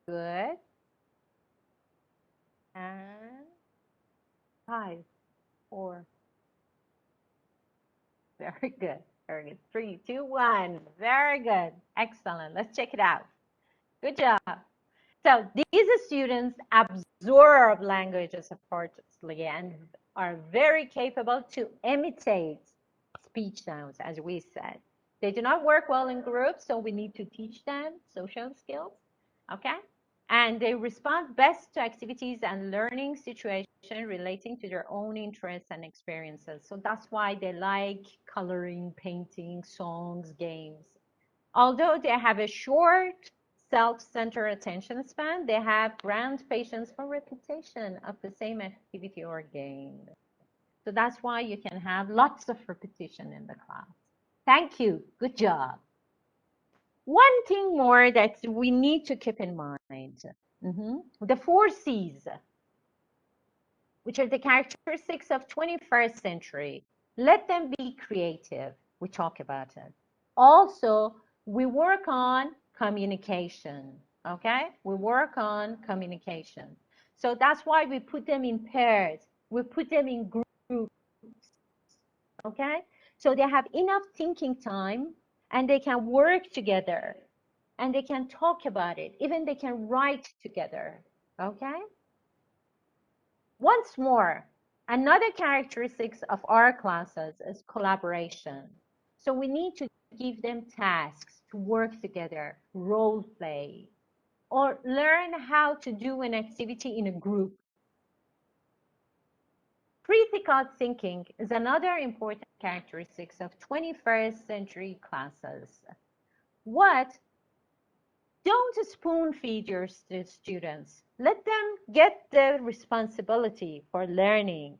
Good. And 5, 4. Very good. Very good. 3, 2, 1. Very good. Excellent. Let's check it out. Good job. So these students absorb languages effortlessly and are very capable to imitate speech sounds, as we said. They do not work well in groups, so we need to teach them social skills, okay? And they respond best to activities and learning situations relating to their own interests and experiences. So that's why they like coloring, painting, songs, games. Although they have a short self-centered attention span, they have grand patience for repetition of the same activity or game. So that's why you can have lots of repetition in the class. Thank you. Good job. One thing more that we need to keep in mind, the 4 C's, which are the characteristics of 21st century. Let them be creative. We talk about it. Also, we work on communication, okay? We work on communication. So that's why we put them in pairs. We put them in groups, okay? So they have enough thinking time and they can work together and they can talk about it. Even they can write together, okay? Once more, another characteristics of our classes is collaboration. So we need to give them tasks to work together, role play, or learn how to do an activity in a group. Critical thinking is another important characteristics of 21st century classes. What? Don't spoon feed your students. Let them get the responsibility for learning.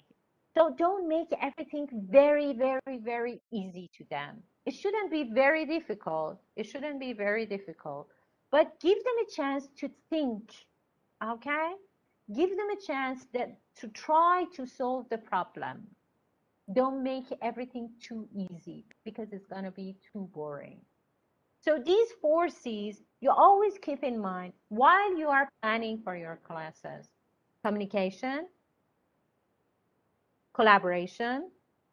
So don't make everything very, very, very easy to them. It shouldn't be very difficult. It shouldn't be very difficult. But give them a chance to think, okay? Give them a chance to try to solve the problem. Don't make everything too easy because it's going to be too boring. So these 4 C's, you always keep in mind while you are planning for your classes. Communication, collaboration,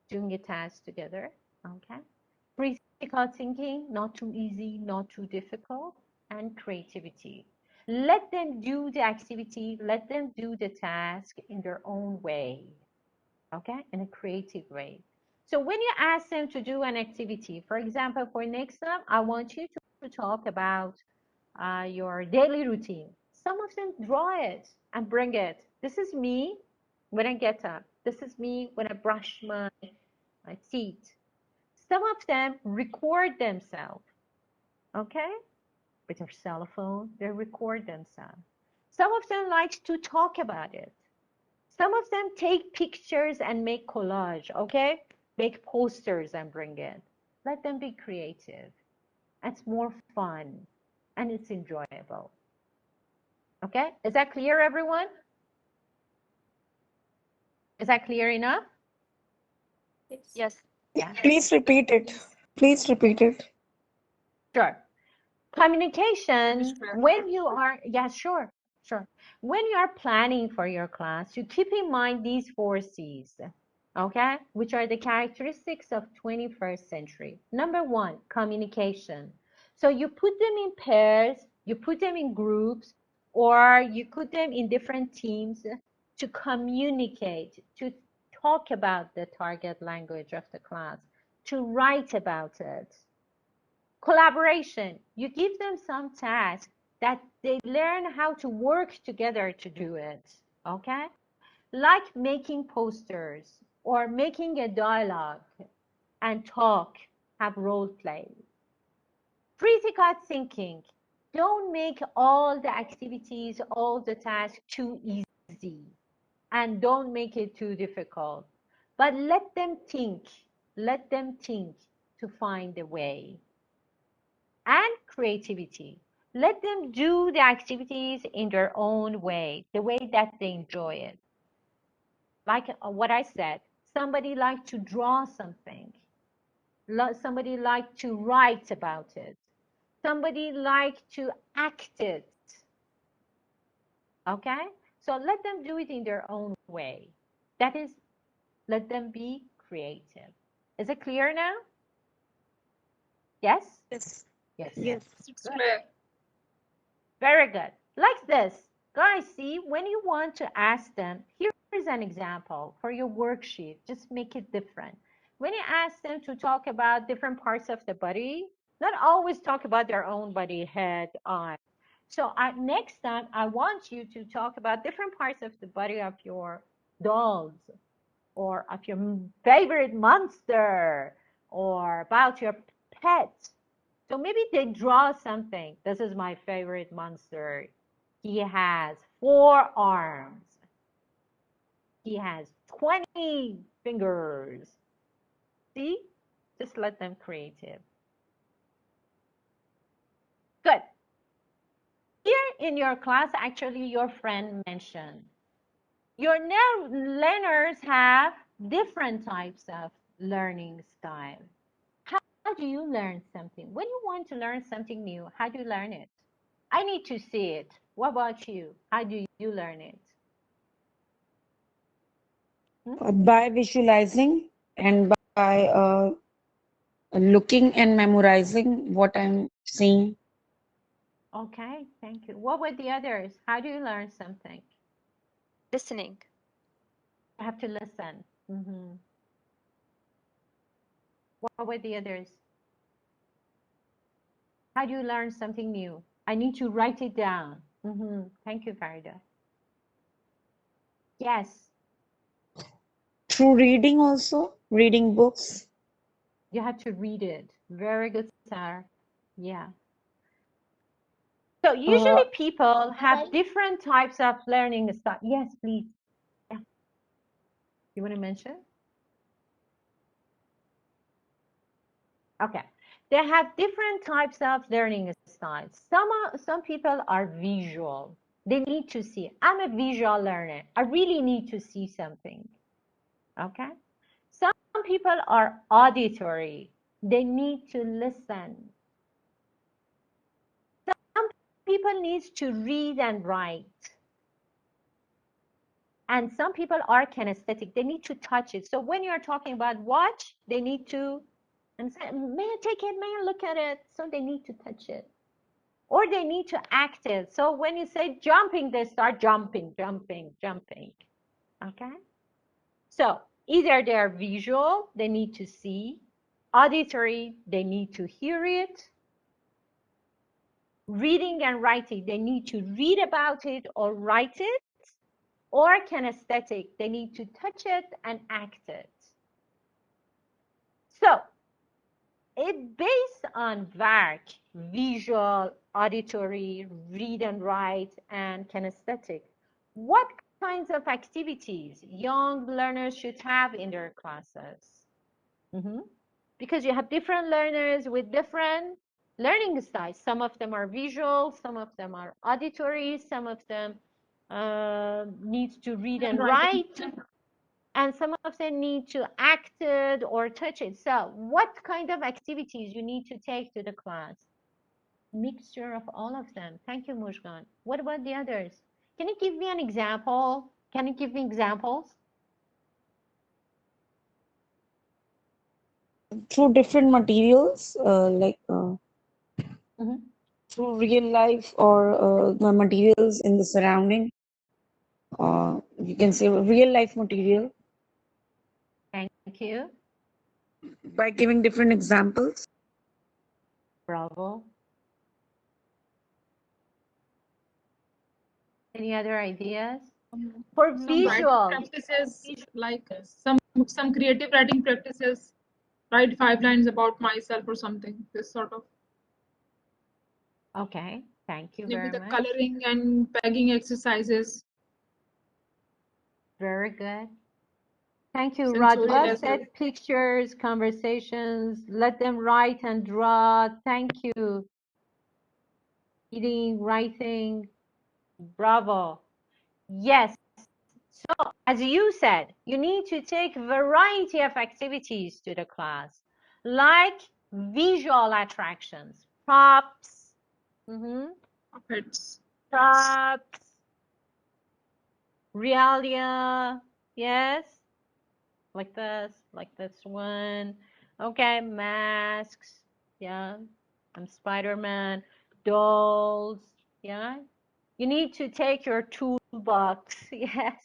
doing a task together, okay? Critical thinking, not too easy, not too difficult, and creativity. Let them do the activity, let them do the task in their own way, okay? In a creative way. So when you ask them to do an activity, for example, for next time, I want you to talk about your daily routine. Some of them draw it and bring it. This is me when I get up. This is me when I brush my teeth. Some of them record themselves, okay? With their cell phone, they record themselves. Some of them like to talk about it. Some of them take pictures and make collage, okay? Make posters and bring it. Let them be creative. It's more fun and it's enjoyable. Okay, is that clear, everyone? Is that clear enough? Yes. Yeah. Please repeat it. Please repeat it. Sure. Communication, Sure. when you are, yeah, sure. When you are planning for your class, you keep in mind these 4 C's, okay, which are the characteristics of 21st century. Number 1, communication. So you put them in pairs, you put them in groups, or you put them in different teams to communicate, to talk about the target language of the class, to write about it. Collaboration, you give them some task that they learn how to work together to do it, okay? Like making posters or making a dialogue and talk, have role play. Critical thinking, don't make all the activities, all the tasks too easy and don't make it too difficult, but let them think to find a way. And creativity. Let them do the activities in their own way, the way that they enjoy it. Like what I said, somebody like to draw something. Somebody like to write about it. Somebody like to act it. Okay? So let them do it in their own way. That is, let them be creative. Is it clear now? Yes? Yes. Yes. Yes. Good. Very good. Like this. Guys, see, when you want to ask them, here's an example for your worksheet. Just make it different. When you ask them to talk about different parts of the body, not always talk about their own body, head, eye. So next time, I want you to talk about different parts of the body of your dolls, or of your favorite monster, or about your pet. So maybe they draw something. This is my favorite monster. He has 4 arms. He has 20 fingers. See? Just let them creative. Good. Here in your class, actually, your friend mentioned, your learners have different types of learning style. How do you learn something? When you want to learn something new, how do you learn it? I need to see it. What about you? How do you learn it? By visualizing and by looking and memorizing what I'm seeing. Okay, thank you. What were the others? How do you learn something? Listening. You have to listen. What were the others? How do you learn something new? I need to write it down. Thank you, Farida. Yes. Through reading also, reading books. You have to read it. Very good, Sarah. Yeah. So usually people have different types of learning style. Yes, please. Yeah. You want to mention? Okay. They have different types of learning styles. Some people are visual. They need to see. I'm a visual learner. I really need to see something. Okay. Some people are auditory. They need to listen. Some people need to read and write. And some people are kinesthetic. They need to touch it. So when you're talking about watch, they need to, and say, may I take it? May I look at it? So they need to touch it. Or they need to act it. So when you say jumping, they start jumping, jumping, jumping. Okay? So either they're visual, they need to see. Auditory, they need to hear it. Reading and writing, they need to read about it or write it. Or kinesthetic, they need to touch it and act it. So it's based on VARC, visual, auditory, read and write, and kinesthetic. What kinds of activities young learners should have in their classes? Because you have different learners with different learning styles. Some of them are visual, some of them are auditory, some of them need to read and write, and some of them need to act it or touch it. So what kind of activities you need to take to the class? Mixture of all of them. Thank you, Mushkan. What about the others? Can you give me an example? Can you give me examples? Through different materials, through real life or the materials in the surrounding. You can say real life material. Thank you. By giving different examples. Bravo. Any other ideas? For Some writing visual. practices, like some creative writing practices, write 5 lines about myself or something, this sort of. Okay, thank you Maybe very the much. coloring and pegging exercises. Very good. Thank you, Sensory Radwa. lessons. Set pictures, conversations, let them write and draw. Thank you. Reading, writing, bravo. Yes. So, as you said, you need to take a variety of activities to the class, like visual attractions, props, Puppets. props, realia, yes, like this one. Okay, masks, yeah, I'm Spider-Man, dolls, yeah, You need to take your toolbox, yes,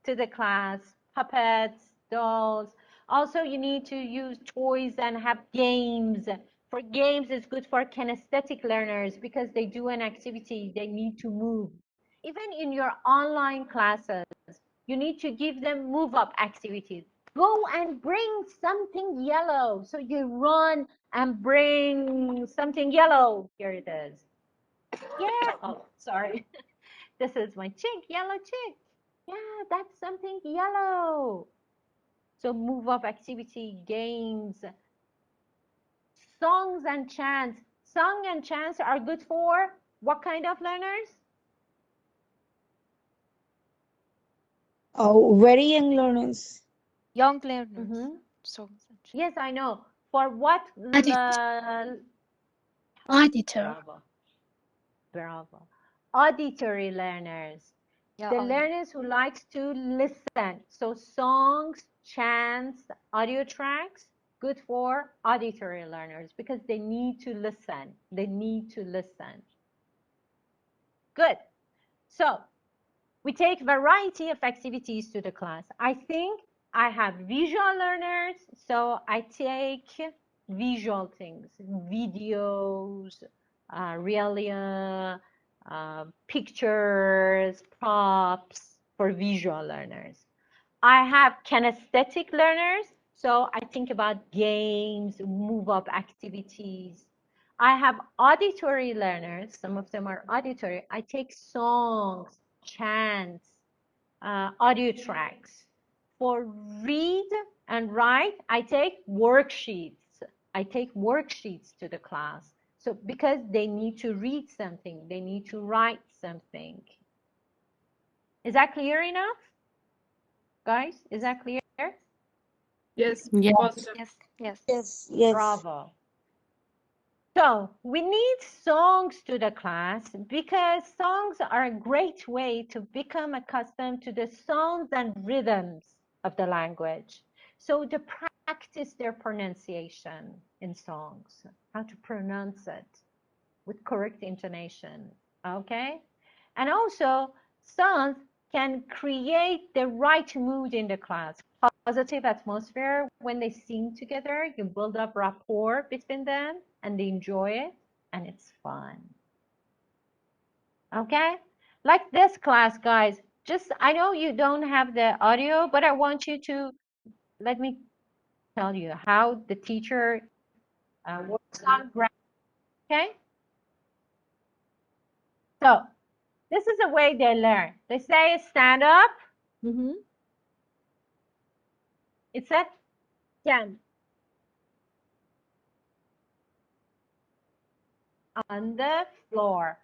to the class, puppets, dolls. Also, you need to use toys and have games. For games, it's good for kinesthetic learners because they do an activity, they need to move. Even in your online classes, you need to give them move-up activities. Go and bring something yellow. So you run and bring something yellow. Here it is. Yeah. Oh, sorry. This is my chick, yellow chick. Yeah, that's something yellow. So move up activity, games, songs and chants. Song and chants are good for what kind of learners? Very young learners. Young learners. Mm-hmm. So Yes, I know. For what? Auditor. Bravo. Bravo. Auditory learners. yeah, The learners who likes to listen. So songs, chants, audio tracks, good for auditory learners because they need to listen. They need to listen. Good. So we take variety of activities to the class. I think I have visual learners, so I take visual things, videos, realia, pictures, props for visual learners. I have kinesthetic learners, so I think about games, move-up activities. I have auditory learners, some of them are auditory. I take songs, chants, audio tracks. For read and write, I take worksheets. I take worksheets to the class. So because they need to read something, they need to write something. Is that clear enough? Guys, is that clear? Yes, Yeah. positive. yes, yes. Yes, yes. Bravo. So we need songs to the class because songs are a great way to become accustomed to the sounds and rhythms of the language. So to practice their pronunciation in songs, how to pronounce it with correct intonation, okay? And also songs can create the right mood in the class. Positive atmosphere when they sing together, you build up rapport between them and they enjoy it and it's fun. Okay? Like this class, guys, just I know you don't have the audio, but I want you to let me tell you how the teacher works on grammar. Okay? So this is the way they learn. They say stand up. It said stand on the floor.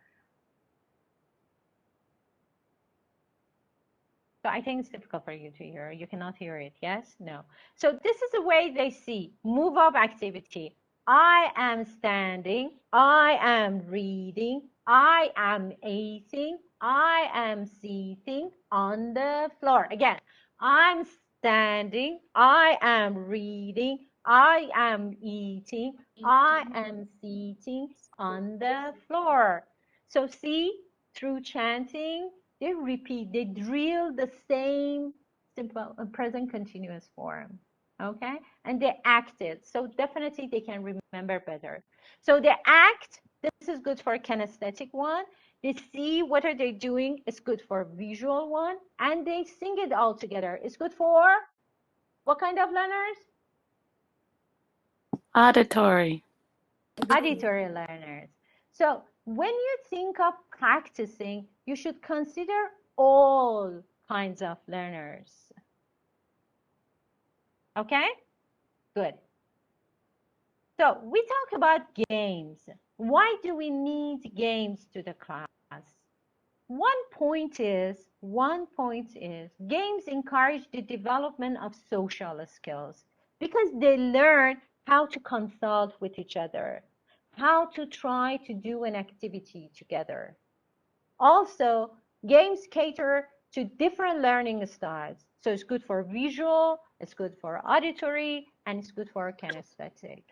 So I think it's difficult for you to hear. You cannot hear it. Yes? No. So this is the way they see move up activity. I am standing. I am reading. I am eating. I am sitting on the floor. Again, I'm standing. I am reading. I am eating. I am sitting on the floor. So see, through chanting, they repeat, they drill the same simple present continuous form, okay? And they act it, so definitely they can remember better. So they act, this is good for kinesthetic one. They see what are they doing, it's good for visual one. And they sing it all together, it's good for what kind of learners? Auditory. Auditory learners. So when you think of practicing, you should consider all kinds of learners. Okay? Good. So we talk about games. Why do we need games to the class? One point is games encourage the development of social skills because they learn how to consult with each other, how to try to do an activity together. Also, games cater to different learning styles. So it's good for visual, it's good for auditory, and it's good for kinesthetic.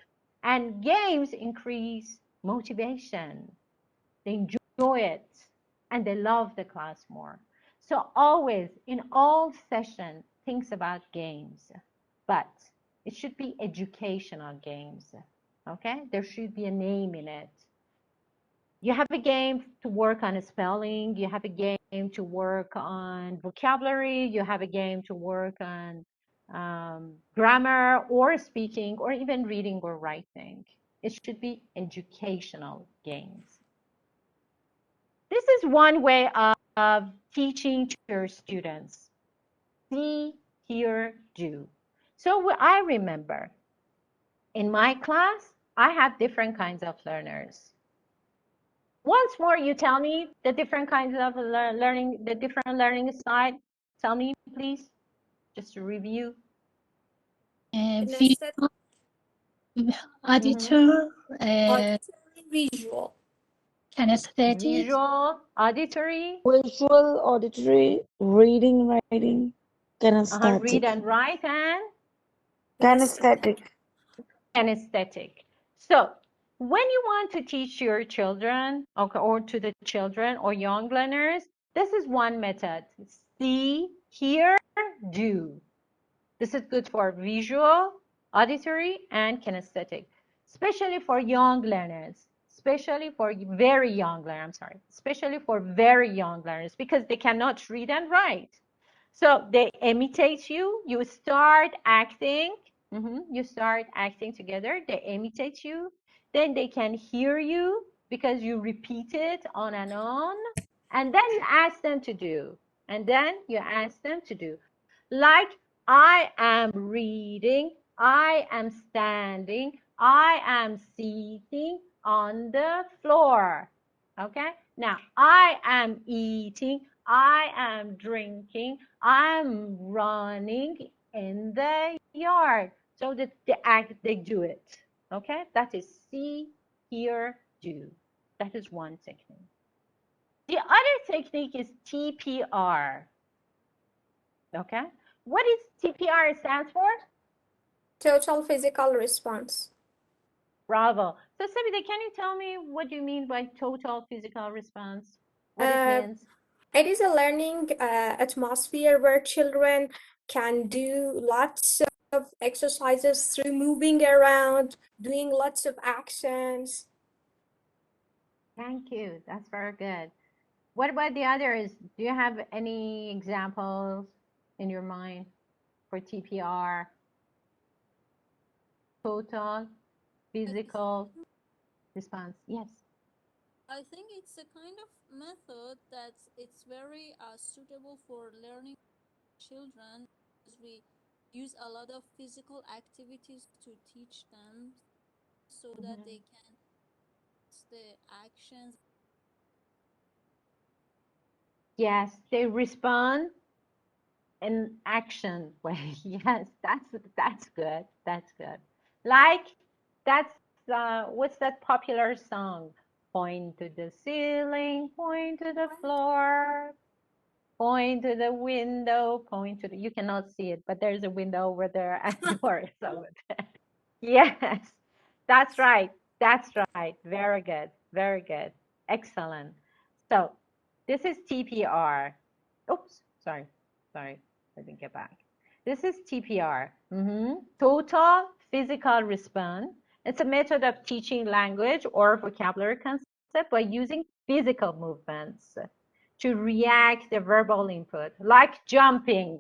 And games increase motivation. They enjoy it. and they love the class more. So always in all sessions, think about games, but it should be educational games. Okay, there should be a name in it. You have a game to work on spelling, you have a game to work on vocabulary, you have a game to work on grammar or speaking or even reading or writing. It should be educational games. This is one way of teaching to your students. See, hear, do. So I remember in my class, I have different kinds of learners. Once more, you tell me the different kinds of learning, the different learning style. Tell me, please, just to review. Kinesthetic, Auditor, auditory, visual. kinesthetic, Visual, auditory, Visual, auditory, reading, writing, read kinesthetic. and write, and Kinesthetic. kinesthetic. So when you want to teach your children, okay, or to the children or young learners, this is one method. See, hear, do. This is good for visual, auditory, and kinesthetic, especially for young learners, especially for very young learners, especially for very young learners, because they cannot read and write. So they imitate you, you start acting, you start acting together, they imitate you, then they can hear you because you repeat it on, and then you ask them to do, and then you ask them to do. Like, I am reading, I am standing, I am sitting on the floor. Okay, now I am eating, I am drinking, I'm running in the yard. So that they do it. Okay, that is see, hear, do. That is one technique. The other technique is TPR. Okay, what is TPR stands for? Total physical response. Bravo. So Sabida, can you tell me what you mean by total physical response? What it means? It is a learning atmosphere where children can do lots of exercises through moving around, doing lots of actions. Thank you. That's very good. What about the others? Do you have any examples in your mind for TPR? Total physical response. Yes. I think it's a kind of method that it's very suitable for learning children, because we use a lot of physical activities to teach them so that they can the actions. Yes, they respond in action way. Yes, that's good. That's good. Like, that's what's that popular song? Point to the ceiling, point to the floor, point to the window, point to the, you cannot see it, but there's a window over there and doors over there. Yes, that's right. That's right. Very good. Very good. Excellent. So this is TPR. Oops, sorry. Sorry, I didn't get back. This is TPR. Total physical response. It's a method of teaching language or vocabulary concept by using physical movements to react the verbal input, like jumping,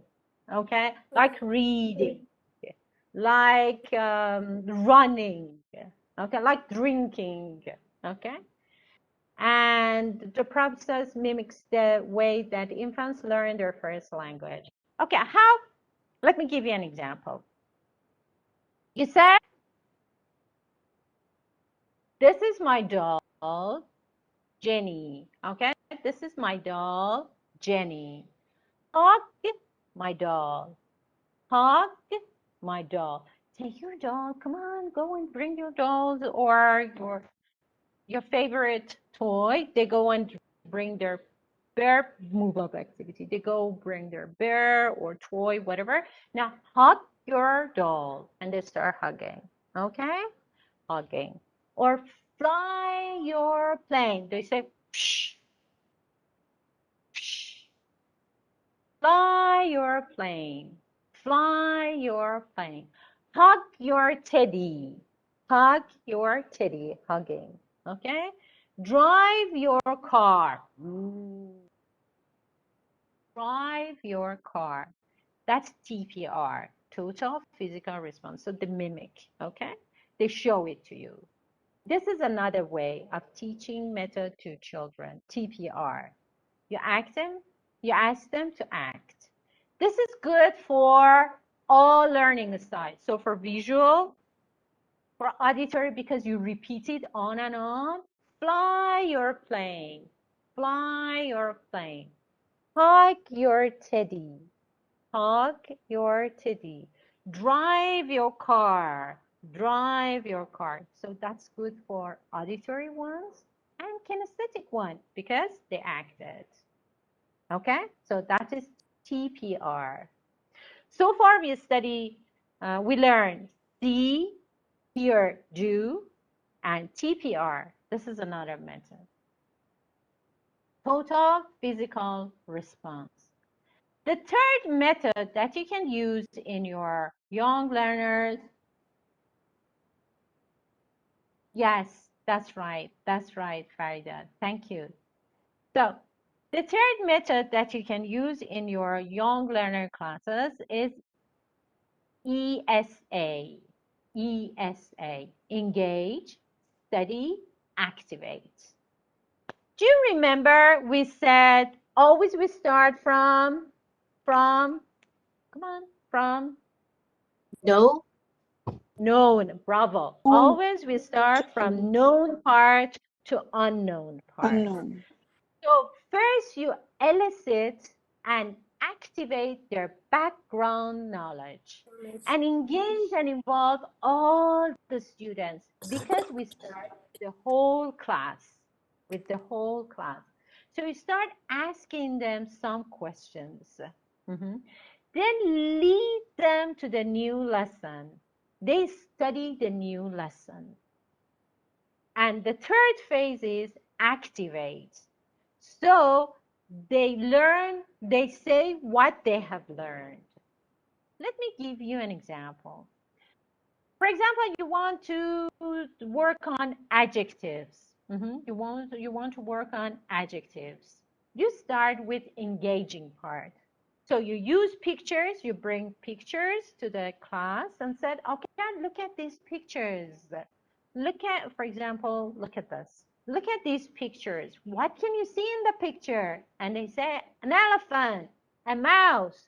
okay, like reading, like running, okay, like drinking, okay. And the process mimics the way that infants learn their first language. Okay, how? Let me give you an example. You said, this is my doll, Jenny, okay? This is my doll, Jenny. Hug my doll. Hug my doll. Take your doll. Come on, go and bring your dolls or your favorite toy. They go and bring their bear move up activity. They go bring their bear or toy, whatever. Now hug your doll, and they start hugging. Okay, hugging. Or fly your plane. They say, psh. your plane. Fly your plane. Hug your teddy. Hug your teddy. Hugging. Okay? Drive your car. Drive your car. That's TPR, total physical response. So the mimic, okay? They show it to you. This is another way of teaching method to children, TPR. You ask them to act. This is good for all learning styles. So for visual, for auditory, because you repeat it on and on, fly your plane, fly your plane. Hug your teddy, hug your teddy. Drive your car, drive your car. So that's good for auditory ones and kinesthetic one because they acted. Okay, so that is TPR. So far we learned see, hear, do, and TPR. This is another method. Total physical response. The third method that you can use in your young learners, yes, that's right, Farida. Thank you. So the third method that you can use in your young learner classes is ESA. ESA, engage, study, activate. Do you remember we said always we start from, come on, from No. known, bravo. Always we start from known part to unknown part. Unknown. So first you elicit and activate their background knowledge and engage and involve all the students because we start the whole class with the whole class. So you start asking them some questions. Then lead them to the new lesson. They study the new lesson. And the third phase is activate. So they learn, they say what they have learned. Let me give you an example. For example, you want to work on adjectives. You want to work on adjectives. You start with engaging part. So you use pictures, you bring pictures to the class and said, okay, look at these pictures. Look at, for example, look at this. Look at these pictures. What can you see in the picture? And they say, an elephant, a mouse.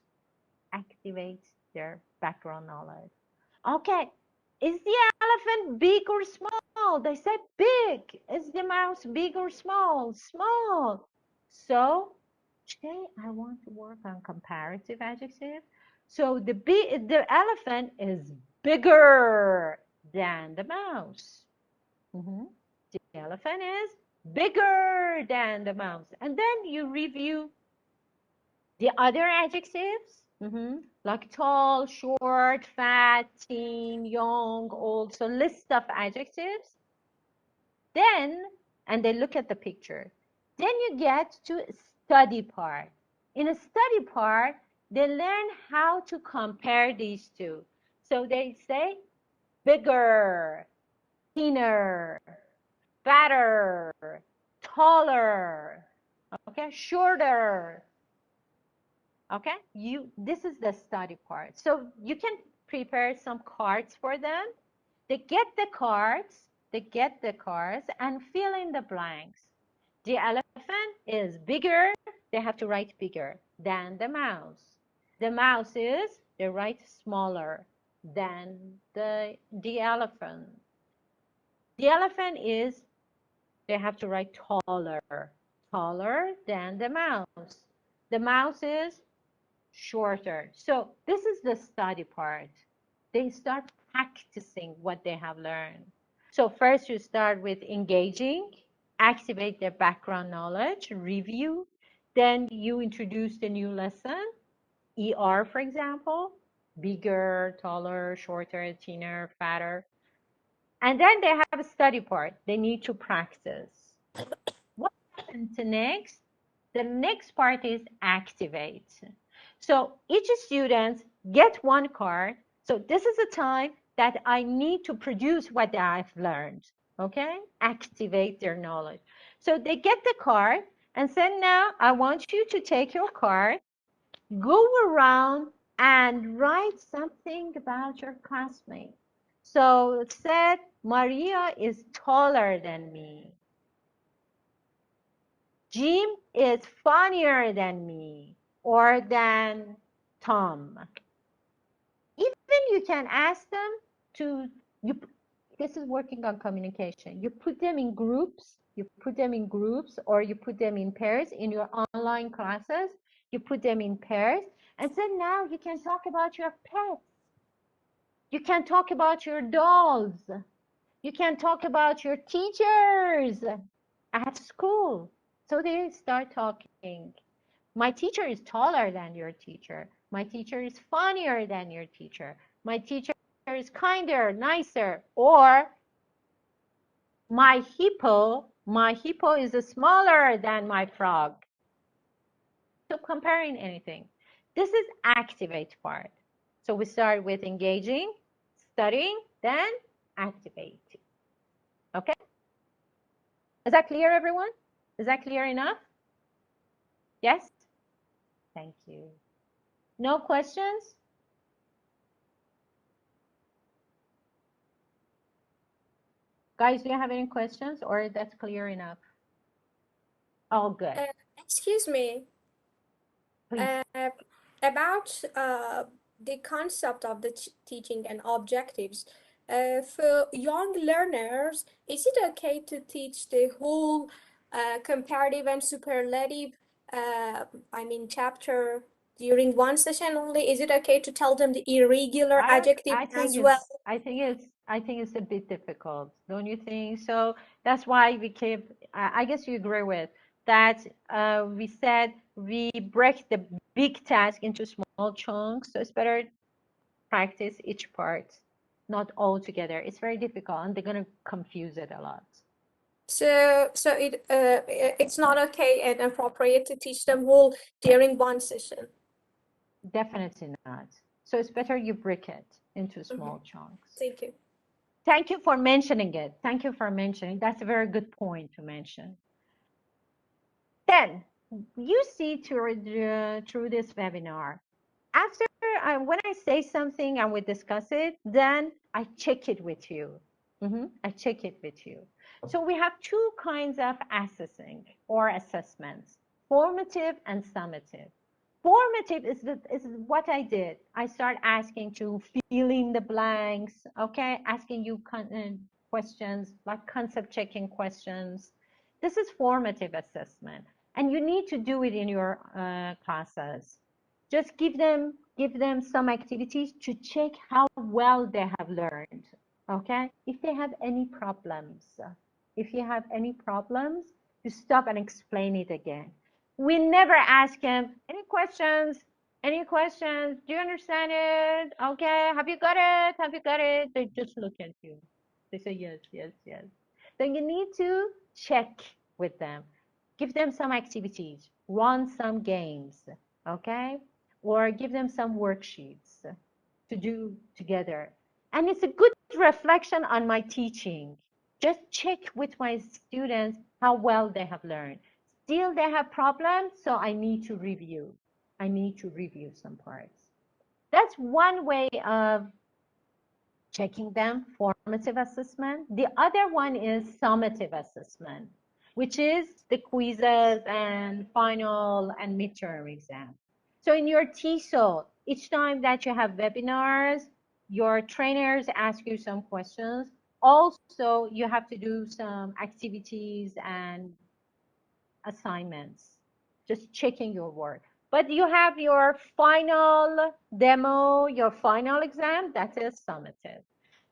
Activate their background knowledge. Okay, is the elephant big or small? They said big. Is the mouse big or small? Small. So today I want to work on comparative adjective. So the elephant is bigger than the mouse. The elephant is bigger than the mouse. And then you review the other adjectives, like tall, short, fat, teen, young, old. So list of adjectives. Then, and they look at the picture. Then you get to study part. In a study part, they learn how to compare these two. So they say bigger, thinner, fatter, taller, okay, shorter. Okay, this is the study part. So you can prepare some cards for them. They get the cards, and fill in the blanks. The elephant is bigger, they have to write bigger than the mouse. The mouse is, they write smaller than the elephant. The elephant is, they have to write taller than the mouse. The mouse is shorter. So this is the study part. They start practicing what they have learned. So first you start with engaging, activate their background knowledge, review. Then you introduce the new lesson, ER, for example, bigger, taller, shorter, thinner, fatter. And then they have a study part. They need to practice. What happens next? The next part is activate. So each student get one card. So this is a time that I need to produce what I've learned, okay? Activate their knowledge. So they get the card and say, now I want you to take your card, go around and write something about your classmate. So it said, Maria is taller than me. Jim is funnier than me or than Tom. Even you can ask them to, this is working on communication. You put them in groups, or you put them in pairs in your online classes. You put them in pairs and then now you can talk about your pets. You can talk about your dolls. You can talk about your teachers at school. So they start talking. My teacher is taller than your teacher. My teacher is funnier than your teacher. My teacher is kinder, nicer. Or my hippo is smaller than my frog. So comparing anything. This is activate part. So we start with engaging, studying, then activate. Okay? Is that clear, everyone? Is that clear enough? Yes? Thank you. No questions? Guys, do you have any questions or that's clear enough? Oh, good. Excuse me. Please. About the concept of the teaching and objectives. For young learners, is it okay to teach the whole comparative and superlative, chapter during one session only? Is it okay to tell them the irregular adjective as well? I think it's a bit difficult, don't you think? So that's why we keep, I guess you agree with that. We said we break the big task into small chunks. So it's better practice each part, not all together. It's very difficult and they're going to confuse it a lot. So it's not okay and appropriate to teach them whole during one session. Definitely not. So it's better you break it into small chunks. Thank you. Thank you for mentioning it. Thank you for mentioning. That's a very good point to mention. Then you see through this webinar, after when I say something and we discuss it, then I check it with you. I check it with you. So we have two kinds of assessing or assessments, formative and summative. Formative is what I did. I start asking to fill in the blanks, okay? Asking you questions, like concept checking questions. This is formative assessment. And you need to do it in your classes. Just give them some activities to check how well they have learned, okay? If they have any problems, you stop and explain it again. We never ask them, any questions? Any questions? Do you understand it? Okay, have you got it? Have you got it? They just look at you. They say yes, yes, yes. Then you need to check with them. Give them some activities, run some games, okay? Or give them some worksheets to do together. And it's a good reflection on my teaching. Just check with my students how well they have learned. Still they have problems, so I need to review. I need to review some parts. That's one way of checking them, formative assessment. The other one is summative assessment, which is the quizzes and final and midterm exam. So in your TESOL, each time that you have webinars, your trainers ask you some questions. Also, you have to do some activities and assignments, just checking your work. But you have your final demo, your final exam, that is summative.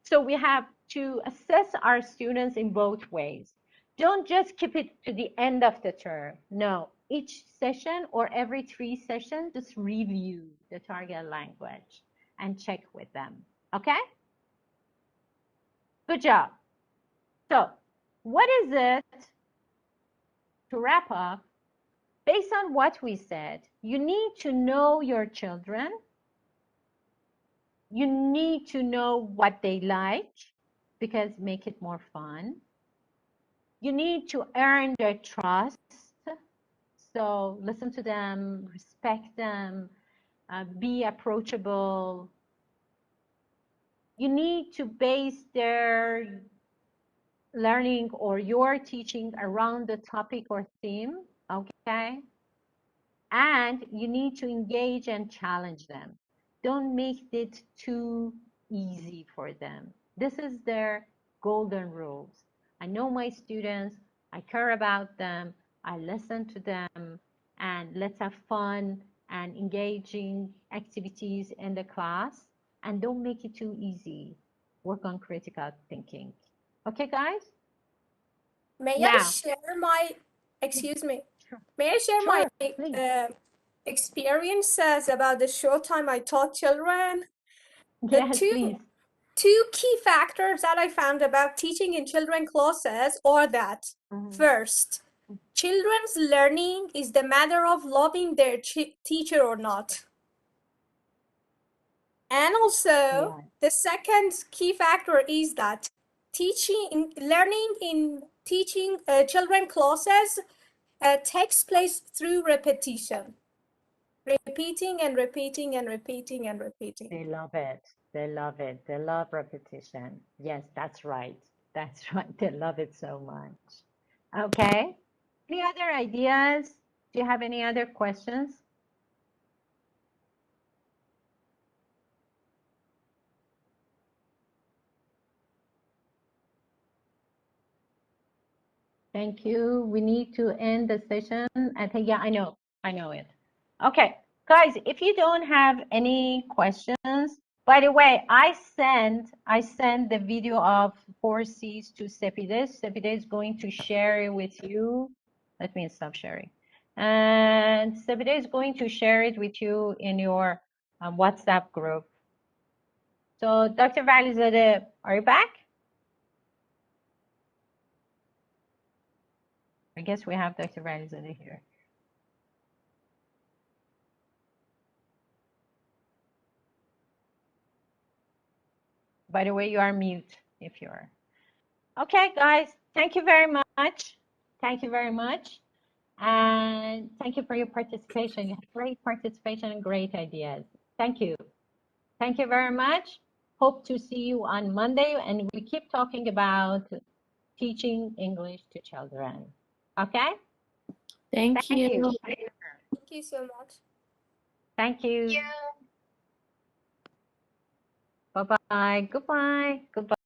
So we have to assess our students in both ways. Don't just keep it to the end of the term. No, each session or every 3 sessions, just review the target language and check with them. Okay? Good job. So what is it, to wrap up, based on what we said, you need to know your children. You need to know what they like, because make it more fun. You need to earn their trust. So listen to them, respect them, be approachable. You need to base their learning or your teaching around the topic or theme, okay? And you need to engage and challenge them. Don't make it too easy for them. This is their golden rules. I know my students, I care about them, I listen to them, and let's have fun and engaging activities in the class, and don't make it too easy. Work on critical thinking. Okay, guys? May I Now, share my, excuse me, sure, may I share sure, my please. experiences about the short time I taught children? The Yes, please. two key factors that I found about teaching in children classes are that, first, children's learning is the matter of loving their teacher or not. And also, the second key factor is that learning in teaching children classes takes place through repetition. Repeating and repeating and repeating and repeating. They love it. They love it. They love repetition. Yes, that's right. That's right. They love it so much. Okay. Any other ideas? Do you have any other questions? Thank you. We need to end the session. I think, yeah, I know it. Okay, guys, if you don't have any questions, by the way, I sent the video of 4Cs to Sepideh. Sepideh is going to share it with you. Let me stop sharing. And Sepideh is going to share it with you in your WhatsApp group. So, Dr. Valizadeh, are you back? I guess we have Dr. Valizadeh here. By the way, you are mute if you are. Okay, guys, thank you very much. Thank you very much. And thank you for your participation. You had great participation and great ideas. Thank you. Thank you very much. Hope to see you on Monday. And we keep talking about teaching English to children. Okay? Thank Thank you. you. Thank you so much. Thank you. Bye-bye. Goodbye. Goodbye.